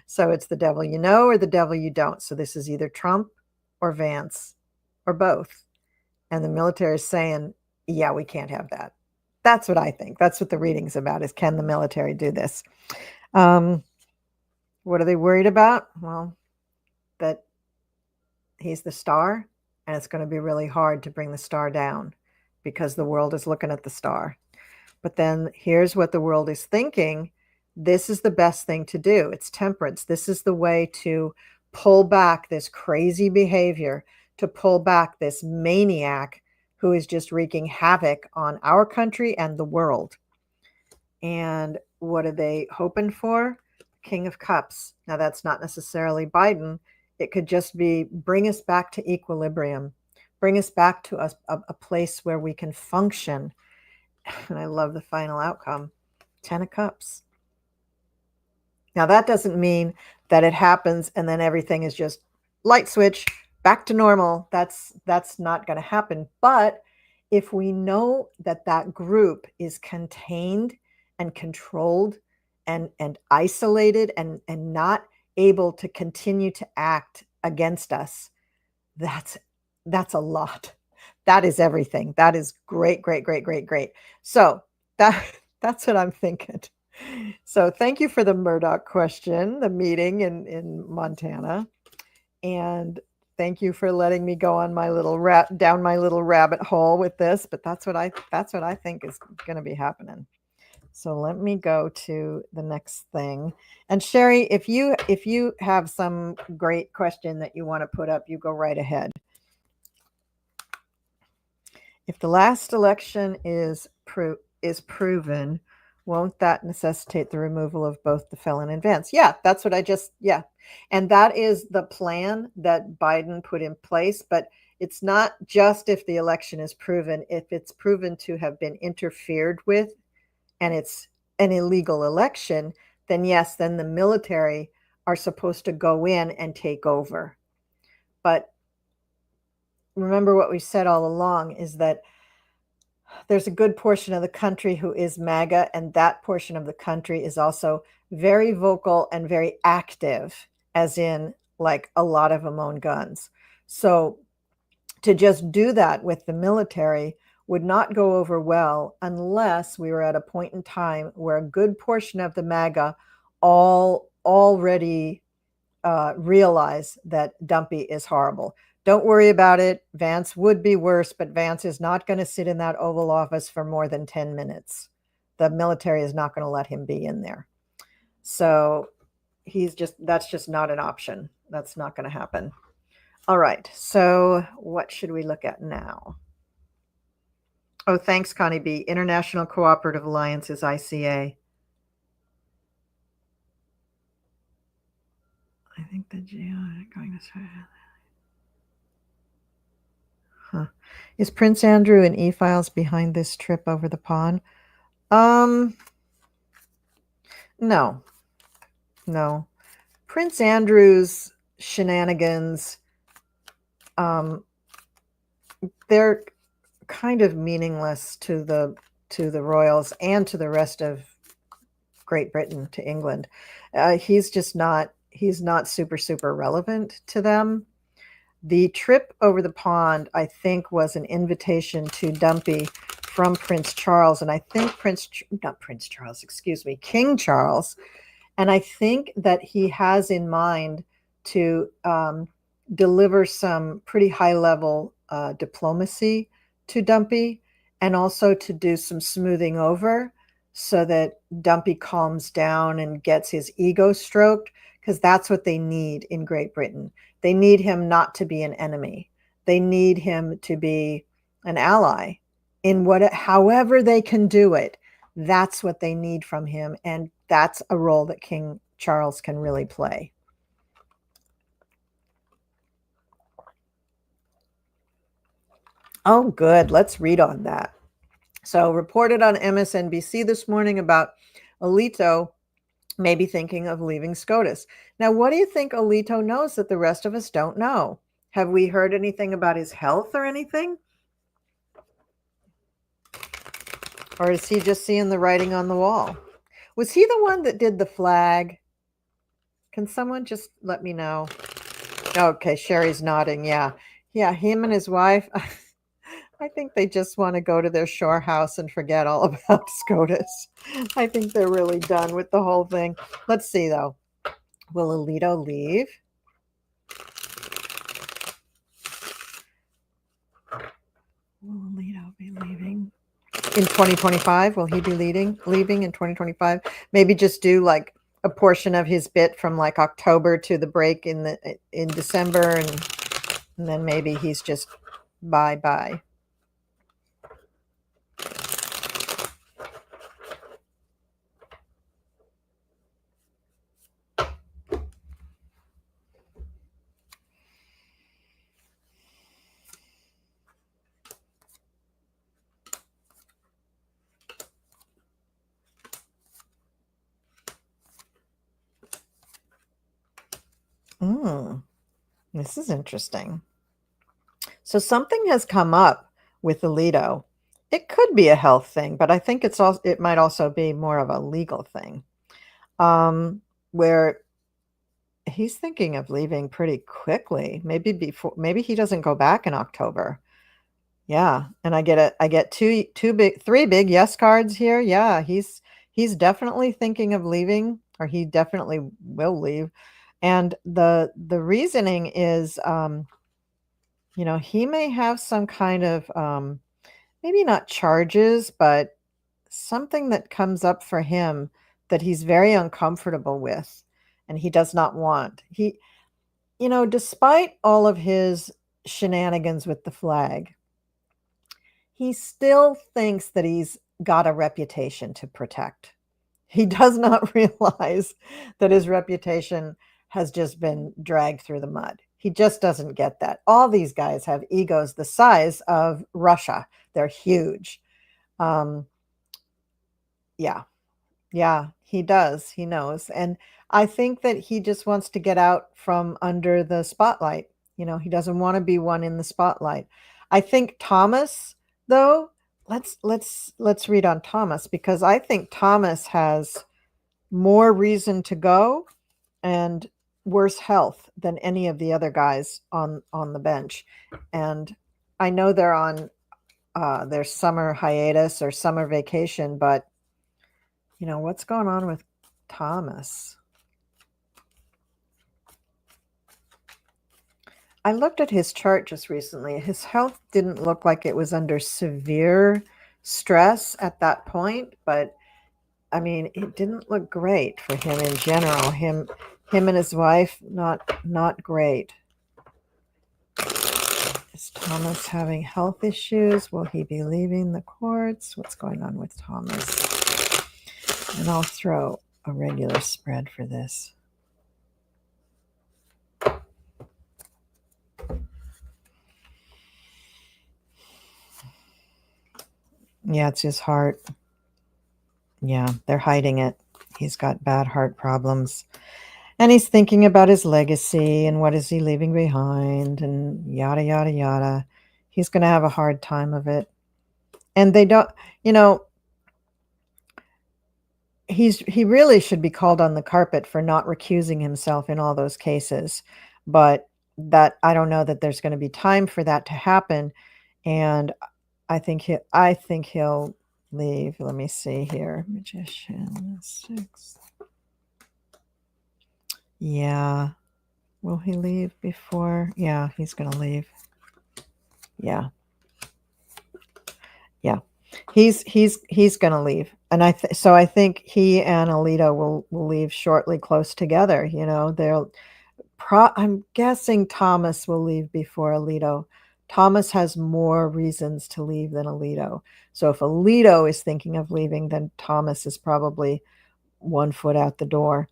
So it's the devil you know or the devil you don't. So this is either Trump or Vance or both. And the military is saying, yeah, we can't have that. That's what I think. That's what the reading's about, is can the military do this? What are they worried about? Well, that he's the star, and it's going to be really hard to bring the star down because the world is looking at the star. But then here's what the world is thinking. This is the best thing to do. It's temperance. This is the way to pull back this crazy behavior, to pull back this maniac who is just wreaking havoc on our country and the world. And what are they hoping for? King of Cups. Now, that's not necessarily Biden. It could just be bring us back to equilibrium, bring us back to a place where we can function. And I love the final outcome, 10 of Cups. Now, that doesn't mean that it happens and then everything is just light switch, back to normal. That's not going to happen. But if we know that that group is contained and controlled and isolated and not able to continue to act against us, that's a lot. That is everything. That is great, great, great, great, great. So that's what I'm thinking. So thank you for the Murdoch question, the meeting in Montana. And thank you for letting me go on my little down my little rabbit hole with this, but that's what I think is going to be happening. So let me go to the next thing. And Sherry, if you have some great question that you want to put up, you go right ahead. If the last election is proven, won't that necessitate the removal of both the felon and Vance? Yeah, that's what yeah. And that is the plan that Biden put in place. But it's not just if the election is proven. If it's proven to have been interfered with and it's an illegal election, then yes, then the military are supposed to go in and take over. But remember what we said all along is that there's a good portion of the country who is MAGA, and that portion of the country is also very vocal and very active, as in like a lot of them own guns. So to just do that with the military would not go over well unless we were at a point in time where a good portion of the MAGA already realize that Dumpy is horrible. Don't worry about it. Vance would be worse, but Vance is not going to sit in that Oval Office for more than 10 minutes. The military is not going to let him be in there. So that's just not an option. That's not going to happen. All right. So what should we look at now? Oh, thanks, Connie B. International Cooperative Alliances, ICA. I think the GO going to start. Huh. Is Prince Andrew and E-Files behind this trip over the pond? No. Prince Andrew's shenanigans they're kind of meaningless to the royals and to the rest of Great Britain, to England. He's not super relevant to them. The trip over the pond, I think, was an invitation to Dumpy from Prince Charles, and I think King Charles, and I think that he has in mind to deliver some pretty high level diplomacy to Dumpy, and also to do some smoothing over so that Dumpy calms down and gets his ego stroked, because that's what they need in Great Britain. They need him not to be an enemy. They need him to be an ally in however they can do it. That's what they need from him, and that's a role that King Charles can really play. Oh, good. Let's read on that. So, reported on MSNBC this morning about Alito maybe thinking of leaving SCOTUS. Now, what do you think Alito knows that the rest of us don't know? Have we heard anything about his health or anything? Or is he just seeing the writing on the wall? Was he the one that did the flag? Can someone just let me know? Okay, Sherry's nodding. Yeah. Yeah, him and his wife. I think they just want to go to their shore house and forget all about SCOTUS. I think they're really done with the whole thing. Let's see, though. Will Alito leave? Will Alito be leaving in 2025? Will he be leaving in 2025? Maybe just do like a portion of his bit from like October to the break in December, and then maybe he's just bye. This is interesting. So something has come up with Alito. It could be a health thing, but I think it might also be more of a legal thing, where he's thinking of leaving pretty quickly. Maybe he doesn't go back in October. Yeah, and I get three big yes cards here. Yeah, he's definitely thinking of leaving, or he definitely will leave. And the reasoning is, he may have some kind of, maybe not charges, but something that comes up for him that he's very uncomfortable with, and he does not want. Despite all of his shenanigans with the flag, he still thinks that he's got a reputation to protect. He does not realize that his reputation has just been dragged through the mud. He just doesn't get that. All these guys have egos the size of Russia. They're huge. Yeah, he does. He knows. And I think that he just wants to get out from under the spotlight. He doesn't want to be one in the spotlight. I think Thomas, though, let's read on Thomas, because I think Thomas has more reason to go and worse health than any of the other guys on the bench. And I know they're on their summer hiatus or summer vacation, but what's going on with Thomas? I looked at his chart just recently. His health didn't look like it was under severe stress at that point, but I mean, it didn't look great for him in general. Him and his wife, not great. Is Thomas having health issues? Will he be leaving the courts? What's going on with Thomas? And I'll throw a regular spread for this. Yeah, it's his heart. Yeah, they're hiding it. He's got bad heart problems. And he's thinking about his legacy and what is he leaving behind and yada, yada, yada. He's going to have a hard time of it. And they don't, you know, he really should be called on the carpet for not recusing himself in all those cases. But that I don't know that there's going to be time for that to happen. And I think he'll leave. Let me see here. Magician 6. Yeah. Will he leave before? Yeah, he's going to leave. Yeah. Yeah. He's going to leave. And so I think he and Alito will leave shortly close together, you know. I'm guessing Thomas will leave before Alito. Thomas has more reasons to leave than Alito. So if Alito is thinking of leaving, then Thomas is probably 1 foot out the door.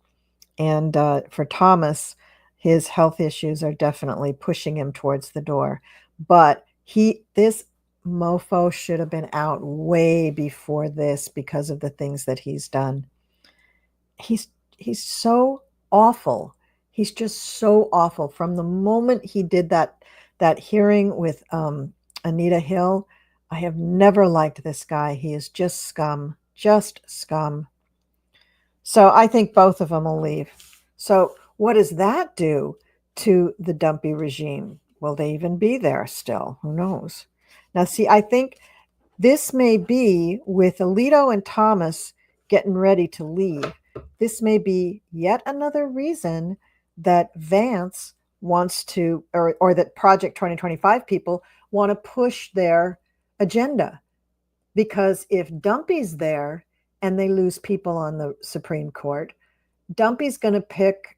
And for Thomas, his health issues are definitely pushing him towards the door. But this mofo should have been out way before this because of the things that he's done. He's so awful. He's just so awful. From the moment he did that hearing with Anita Hill, I have never liked this guy. He is just scum. Just scum. So I think both of them will leave. So what does that do to the dumpy regime? Will they even be there still? Who knows? Now, see, I think this may be with Alito and Thomas getting ready to leave. This may be yet another reason that Vance wants to, or that Project 2025 people want to push their agenda. Because if Dumpy's there and they lose people on the Supreme Court, Dumpy's going to pick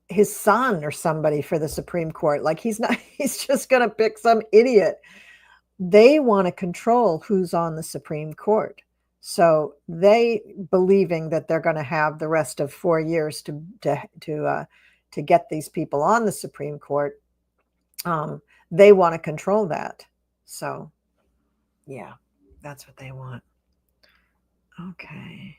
his son or somebody for the Supreme Court. Like he's just going to pick some idiot. They want to control who's on the Supreme Court. So they believing that they're going to have the rest of 4 years to get these people on the Supreme Court. They want to control that. So yeah, that's what they want. Okay.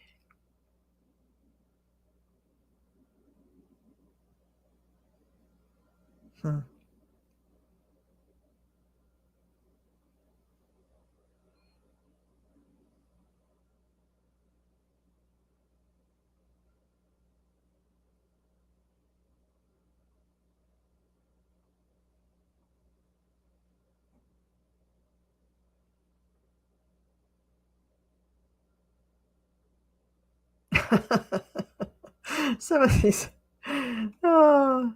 Some of these. Oh.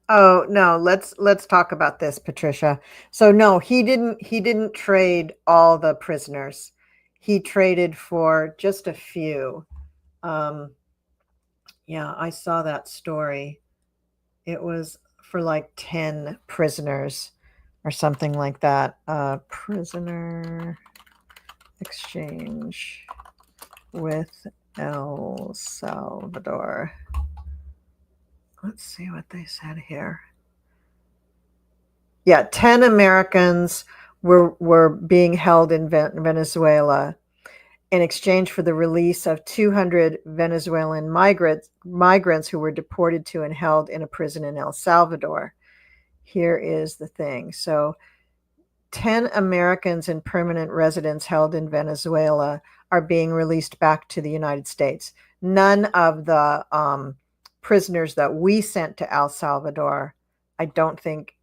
Oh no, let's talk about this, Patricia. So no, he didn't trade all the prisoners. He traded for just a few. Yeah, I saw that story. It was for like 10 prisoners or something like that. Prisoner exchange with El Salvador. Let's see what they said here. Yeah, 10 Americans were being held in Venezuela in exchange for the release of 200 Venezuelan migrants who were deported to and held in a prison in El Salvador. Here is the thing. So 10 Americans and permanent residents held in Venezuela are being released back to the United States. None of the prisoners that we sent to El Salvador, I don't think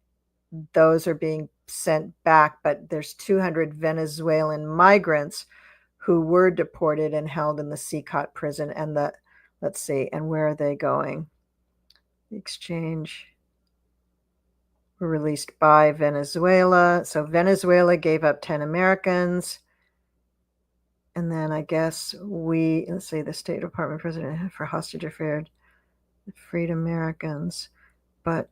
those are being sent back, but there's 200 Venezuelan migrants who were deported and held in the CCOT prison. And let's see, and where are they going? The exchange were released by Venezuela. So Venezuela gave up 10 Americans. And then I guess let's see, the State Department president for hostage affairs freed Americans, but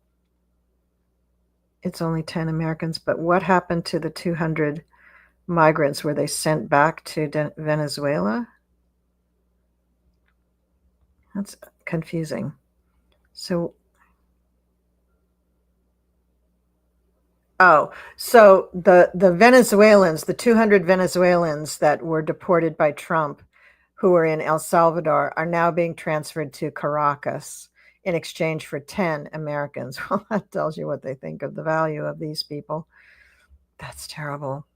it's only 10 Americans. But what happened to the 200 migrants? Were they sent back to Venezuela? That's confusing. So Oh, so the Venezuelans, the 200 Venezuelans that were deported by Trump, who are in El Salvador, are now being transferred to Caracas in exchange for 10 Americans. Well, that tells you what they think of the value of these people. That's terrible.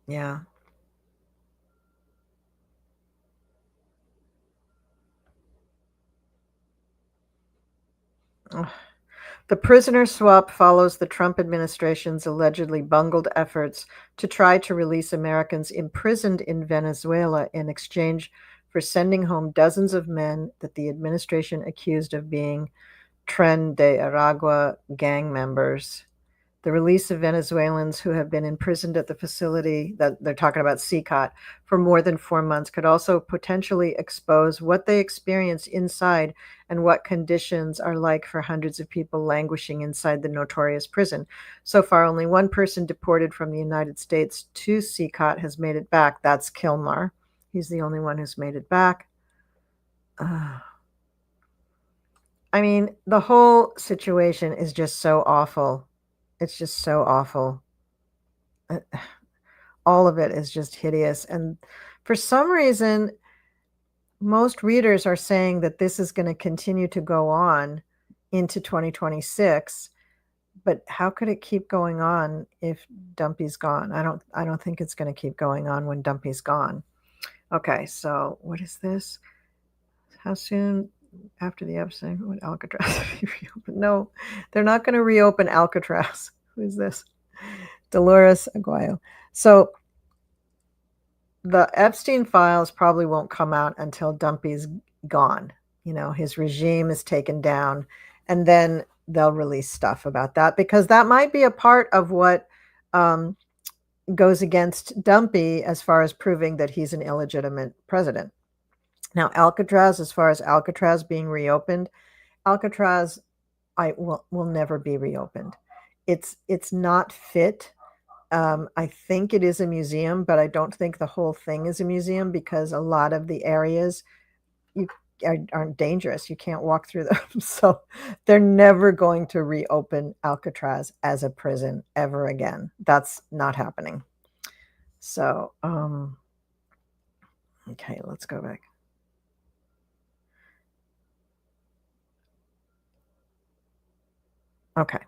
Yeah. Ugh. The prisoner swap follows the Trump administration's allegedly bungled efforts to try to release Americans imprisoned in Venezuela in exchange for sending home dozens of men that the administration accused of being Tren de Aragua gang members. The release of Venezuelans who have been imprisoned at the facility that they're talking about, CCOT, for more than 4 months could also potentially expose what they experience inside and what conditions are like for hundreds of people languishing inside the notorious prison. So far, only one person deported from the United States to CCOT has made it back. That's Kilmar. He's the only one who's made it back. I mean, the whole situation is just so awful. It's just so awful. Uh, All of it is just hideous. And for some reason, most readers are saying that this is going to continue to go on into 2026. But how could it keep going on if Dumpy's gone? I don't think it's going to keep going on when Dumpy's gone. Okay, so what is this? How soon after the Epstein would Alcatraz be reopened? No, they're not going to reopen Alcatraz. Who's this? Dolores Aguayo. So the Epstein files probably won't come out until Dumpy's gone. His regime is taken down, and then they'll release stuff about that because that might be a part of what goes against Dumpy as far as proving that he's an illegitimate president. Now, Alcatraz, as far as Alcatraz being reopened, Alcatraz I will never be reopened. It's not fit. I think it is a museum, but I don't think the whole thing is a museum because a lot of the areas you aren't dangerous. You can't walk through them. So they're never going to reopen Alcatraz as a prison ever again. That's not happening. So, okay, let's go back. Okay.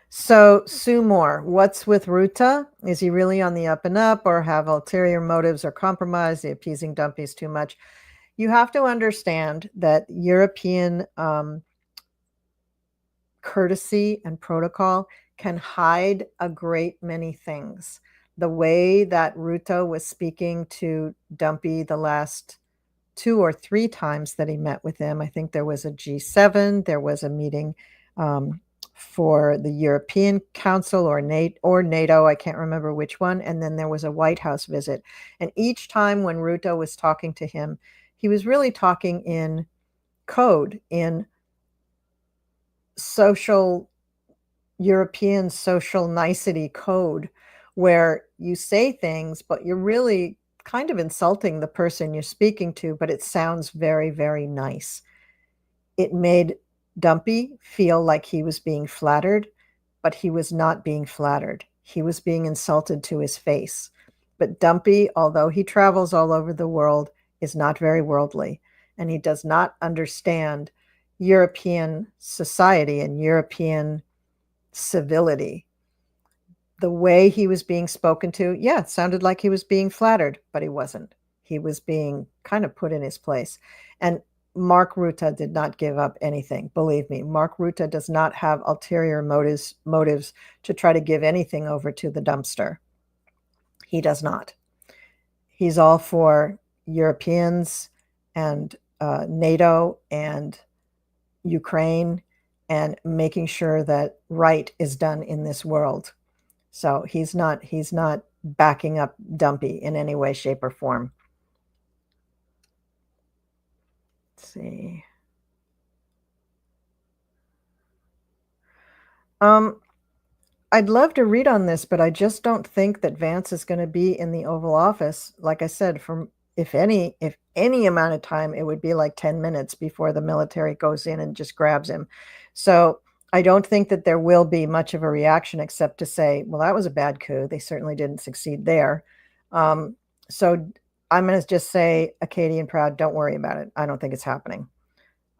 So, Sue Moore, what's with Ruta? Is he really on the up and up or have ulterior motives or compromise? The appeasing Dumpy's too much. You have to understand that European courtesy and protocol can hide a great many things. The way that Ruto was speaking to Dumpy the last 2 or 3 times that he met with him, I think there was a G7, there was a meeting for the European Council or NATO, I can't remember which one, and then there was a White House visit. And each time when Ruto was talking to him, he was really talking in code, in European social nicety code, where you say things, but you're really kind of insulting the person you're speaking to, but it sounds very, very nice. It made Dumpy feel like he was being flattered, but he was not being flattered. He was being insulted to his face. But Dumpy, although he travels all over the world, is not very worldly, and he does not understand European society and European civility. The way he was being spoken to, yeah, it sounded like he was being flattered, but he wasn't. He was being kind of put in his place. And Mark Ruta did not give up anything. Believe me, Mark Ruta does not have ulterior motives to try to give anything over to the dumpster. He does not. He's all for Europeans and NATO and Ukraine and making sure that right is done in this world. So he's not backing up Dumpy in any way, shape, or form. Let's see. Um, I'd love to read on this, but I just don't think that Vance is going to be in the Oval Office. Like I said, if any amount of time, it would be like 10 minutes before the military goes in and just grabs him. So I don't think that there will be much of a reaction except to say, well, that was a bad coup. They certainly didn't succeed there. So I'm going to just say, Acadian Proud, don't worry about it. I don't think it's happening.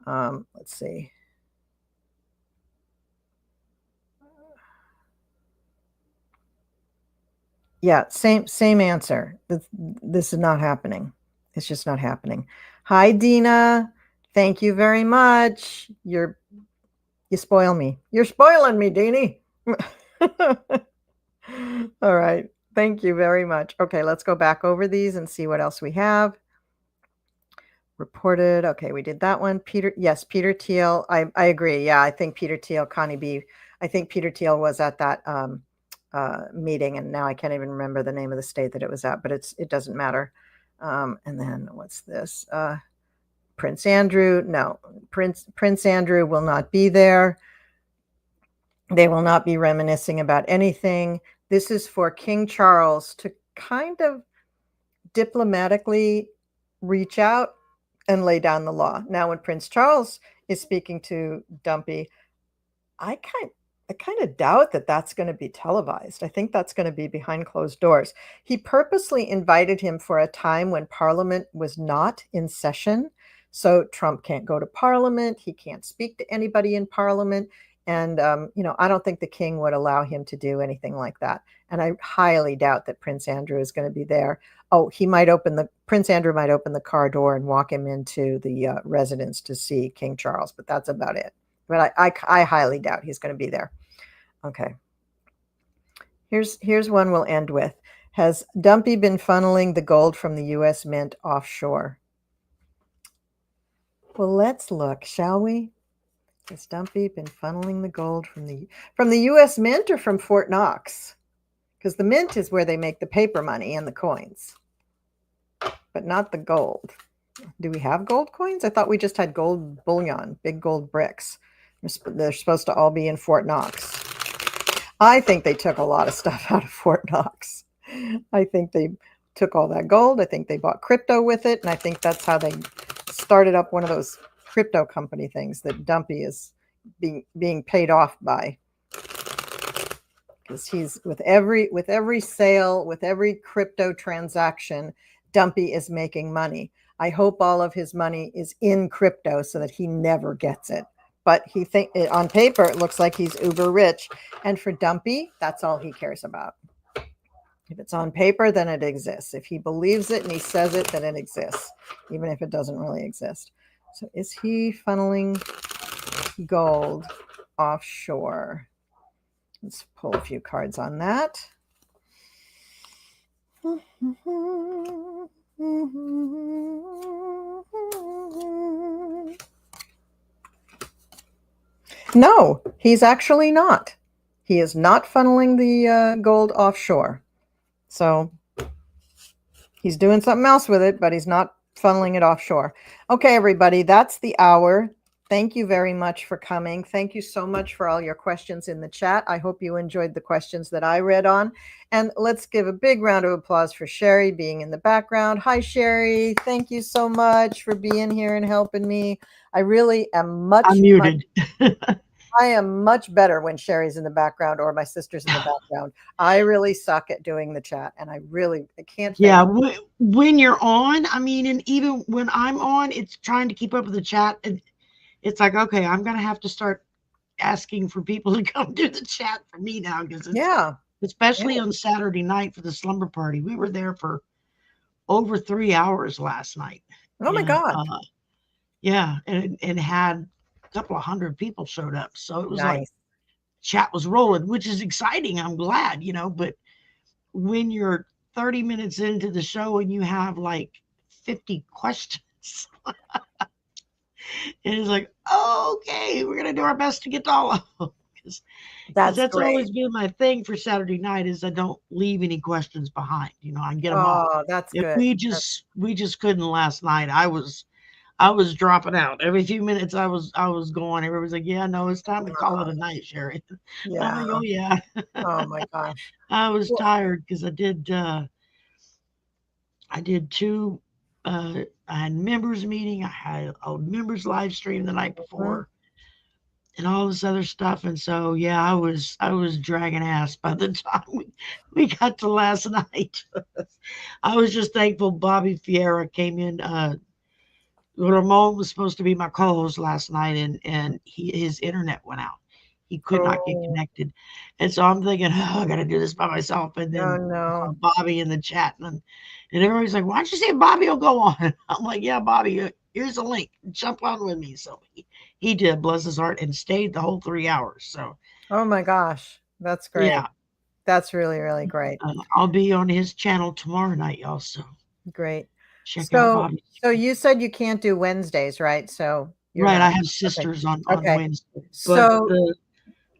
Let's see. Yeah, same answer. This is not happening. It's just not happening. Hi, Dina. Thank you very much. You spoil me. You're spoiling me, Deanie. All right. Thank you very much. Okay, let's go back over these and see what else we have. Reported. Okay, we did that one. Peter Thiel. I agree. Yeah, I think Peter Thiel, Connie B. I think Peter Thiel was at that meeting, and now I can't even remember the name of the state that it was at, but it doesn't matter. And then what's this? Prince Andrew. No, Prince Andrew will not be there. They will not be reminiscing about anything. This is for King Charles to kind of diplomatically reach out and lay down the law. Now, when Prince Charles is speaking to Dumpy, I kind of doubt that that's going to be televised. I think that's going to be behind closed doors. He purposely invited him for a time when Parliament was not in session. So Trump can't go to Parliament. He can't speak to anybody in Parliament. And, I don't think the king would allow him to do anything like that. And I highly doubt that Prince Andrew is going to be there. Oh, Prince Andrew might open the car door and walk him into the residence to see King Charles, but that's about it. But I highly doubt he's going to be there. Okay. Here's one we'll end with. Has Dumpy been funneling the gold from the U.S. Mint offshore? Well, let's look, shall we? Has Dumpy been funneling the gold from the U.S. Mint or from Fort Knox? Because the mint is where they make the paper money and the coins, but not the gold. Do we have gold coins? I thought we just had gold bullion, big gold bricks. They're supposed to all be in Fort Knox. I think they took a lot of stuff out of Fort Knox. I think they took all that gold. I think they bought crypto with it. And I think that's how they started up one of those crypto company things that Dumpy is being paid off by. Because he's with every sale, with every crypto transaction, Dumpy is making money. I hope all of his money is in crypto so that he never gets it. But on paper, it looks like he's uber rich. And for Dumpy, that's all he cares about. If it's on paper, then it exists. If he believes it and he says it, then it exists, even if it doesn't really exist. So is he funneling gold offshore? Let's pull a few cards on that. No, he's actually not. He is not funneling the gold offshore. So he's doing something else with it, but he's not funneling it offshore. Okay, everybody, that's the hour. Thank you very much for coming. Thank you so much for all your questions in the chat. I hope you enjoyed the questions that I read on. And let's give a big round of applause for Sherry being in the background. Hi, Sherry. Thank you so much for being here and helping me. I really am I'm muted. I am much better when Sherry's in the background or my sister's in the background. I really suck at doing the chat, and I can't. Yeah, when you're on, I mean, and even when I'm on, it's trying to keep up with the chat. And it's like, okay, I'm going to have to start asking for people to come do the chat for me now. Because especially on Saturday night for the slumber party. We were there for over 3 hours last night. Oh, my God. Yeah, and had a couple of hundred people showed up. So it was nice. Like chat was rolling, which is exciting. I'm glad, but when you're 30 minutes into the show and you have like 50 questions, and it's like, oh, okay, we're going to do our best to get to all of them. That's always been my thing for Saturday night is I don't leave any questions behind. I can get them all. Oh, that's good. We just couldn't last night. I was I was dropping out every few minutes. I was going. Everybody's like, "Yeah, no, it's time to call it a night, Sherry." I'm Yeah. like, "Oh yeah." Oh my gosh. I was Well, tired because I did two. I had members meeting. I had a members live stream the night mhm. before, and all this other stuff. And so, yeah, I was dragging ass by the time we got to last night. I was just thankful Bobby Fiera came in. Ramon was supposed to be my co-host last night, and his internet went out. He could not get Oh, connected, and so I'm thinking, oh, I got to do this by myself. And oh then I saw no. Bobby in the chat, and everybody's like, "Why don't you say Bobby will go on?" I'm like, "Yeah, Bobby, here's a link. Jump on with me." So he did, bless his heart, and stayed the whole 3 hours. So Oh my gosh. That's great. yeah, That's really, really great. I'll be on his channel tomorrow night, y'all. So Great. check out So, Bobby. so you said you can't do Wednesdays, right? So you're Right, not. I have Okay. sisters on Okay. Wednesday, but So the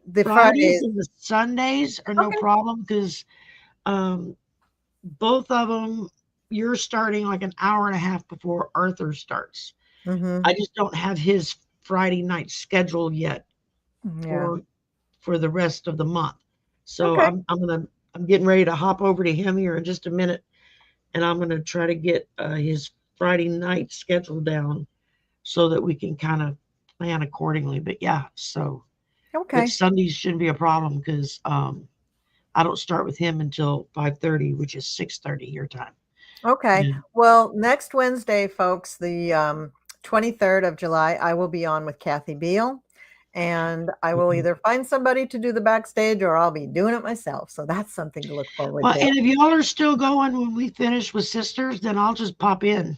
the Fridays Fridays. and the Sundays are no Okay. problem because um, both of them, you're starting like an hour and a half before Arthur starts. Mm-hmm. I just don't have his Friday night schedule yet Yeah. for the rest of the month. So Okay. I'm getting ready to hop over to him here in just a minute, and I'm gonna try to get his Friday night schedule down so that we can kind of plan accordingly. But yeah, so but Okay. Sundays shouldn't be a problem because I don't start with him until 5:30, which is 6:30 your time. Okay. And Well, next Wednesday, folks, the 23rd of July, I will be on with Kathy Beal. And I will either find somebody to do the backstage or I'll be doing it myself. So that's something to look forward well, to. and if y'all are still going when we finish with sisters, then I'll just pop in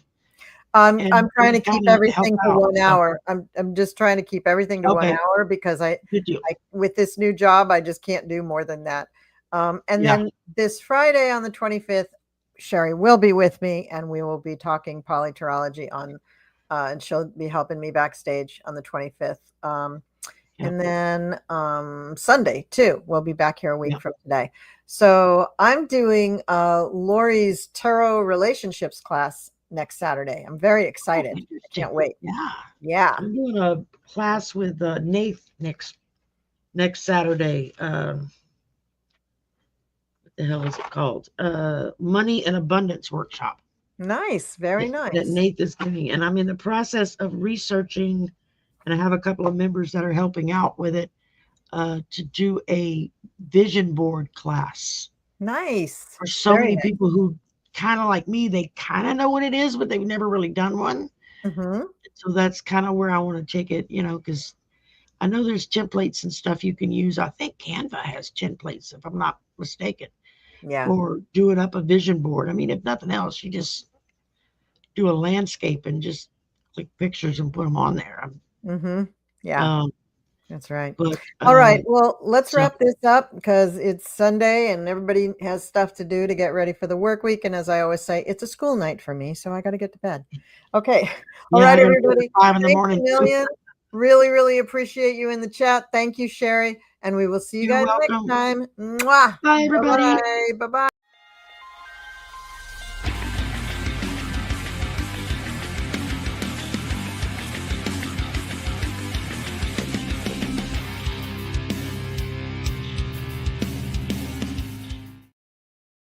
I'm and we trying to can keep kind of help everything to out. 1 hour. I'm just trying to keep everything to one Okay, hour because good deal. I with this new job, I just can't do more than that. And Yeah. then this Friday on the 25th, Sherry will be with me and we will be talking PoliTarology on, and she'll be helping me backstage on the 25th. Yeah. And then Sunday too, we'll be back here a week Yeah. from today. So I'm doing Lori's tarot relationships class next Saturday. I'm very Oh, excited. I interesting. can't wait. Yeah. Yeah. I'm doing a class with Nate next Saturday. What the hell is it called? Money and Abundance Workshop Nice. Very that nice. Nate is doing. And I'm in the process of researching, and I have a couple of members that are helping out with it to do a vision board class Nice. for so Very many nice. people who kind of like me, they kind of know what it is, but they've never really done one. Mm-hmm. So that's kind of where I want to take it, because I know there's templates and stuff you can use. I think Canva has templates, if I'm not mistaken, Yeah. for doing up a vision board. I mean, if nothing else, you just do a landscape and just click pictures and put them on there. Mm-hmm. Yeah. Um, That's right. but All right. Well, let's so wrap this up because it's Sunday and everybody has stuff to do to get ready for the work week. And as I always say, it's a school night for me, so I got to get to bed. Okay. All yeah, right, I got to go everybody. at 5 in the Thanks a morning too. million. Really, really appreciate you in the chat. Thank you, Sherry. And we will see you You're guys next welcome. time. Mwah. Bye, everybody. Bye-bye. Bye-bye.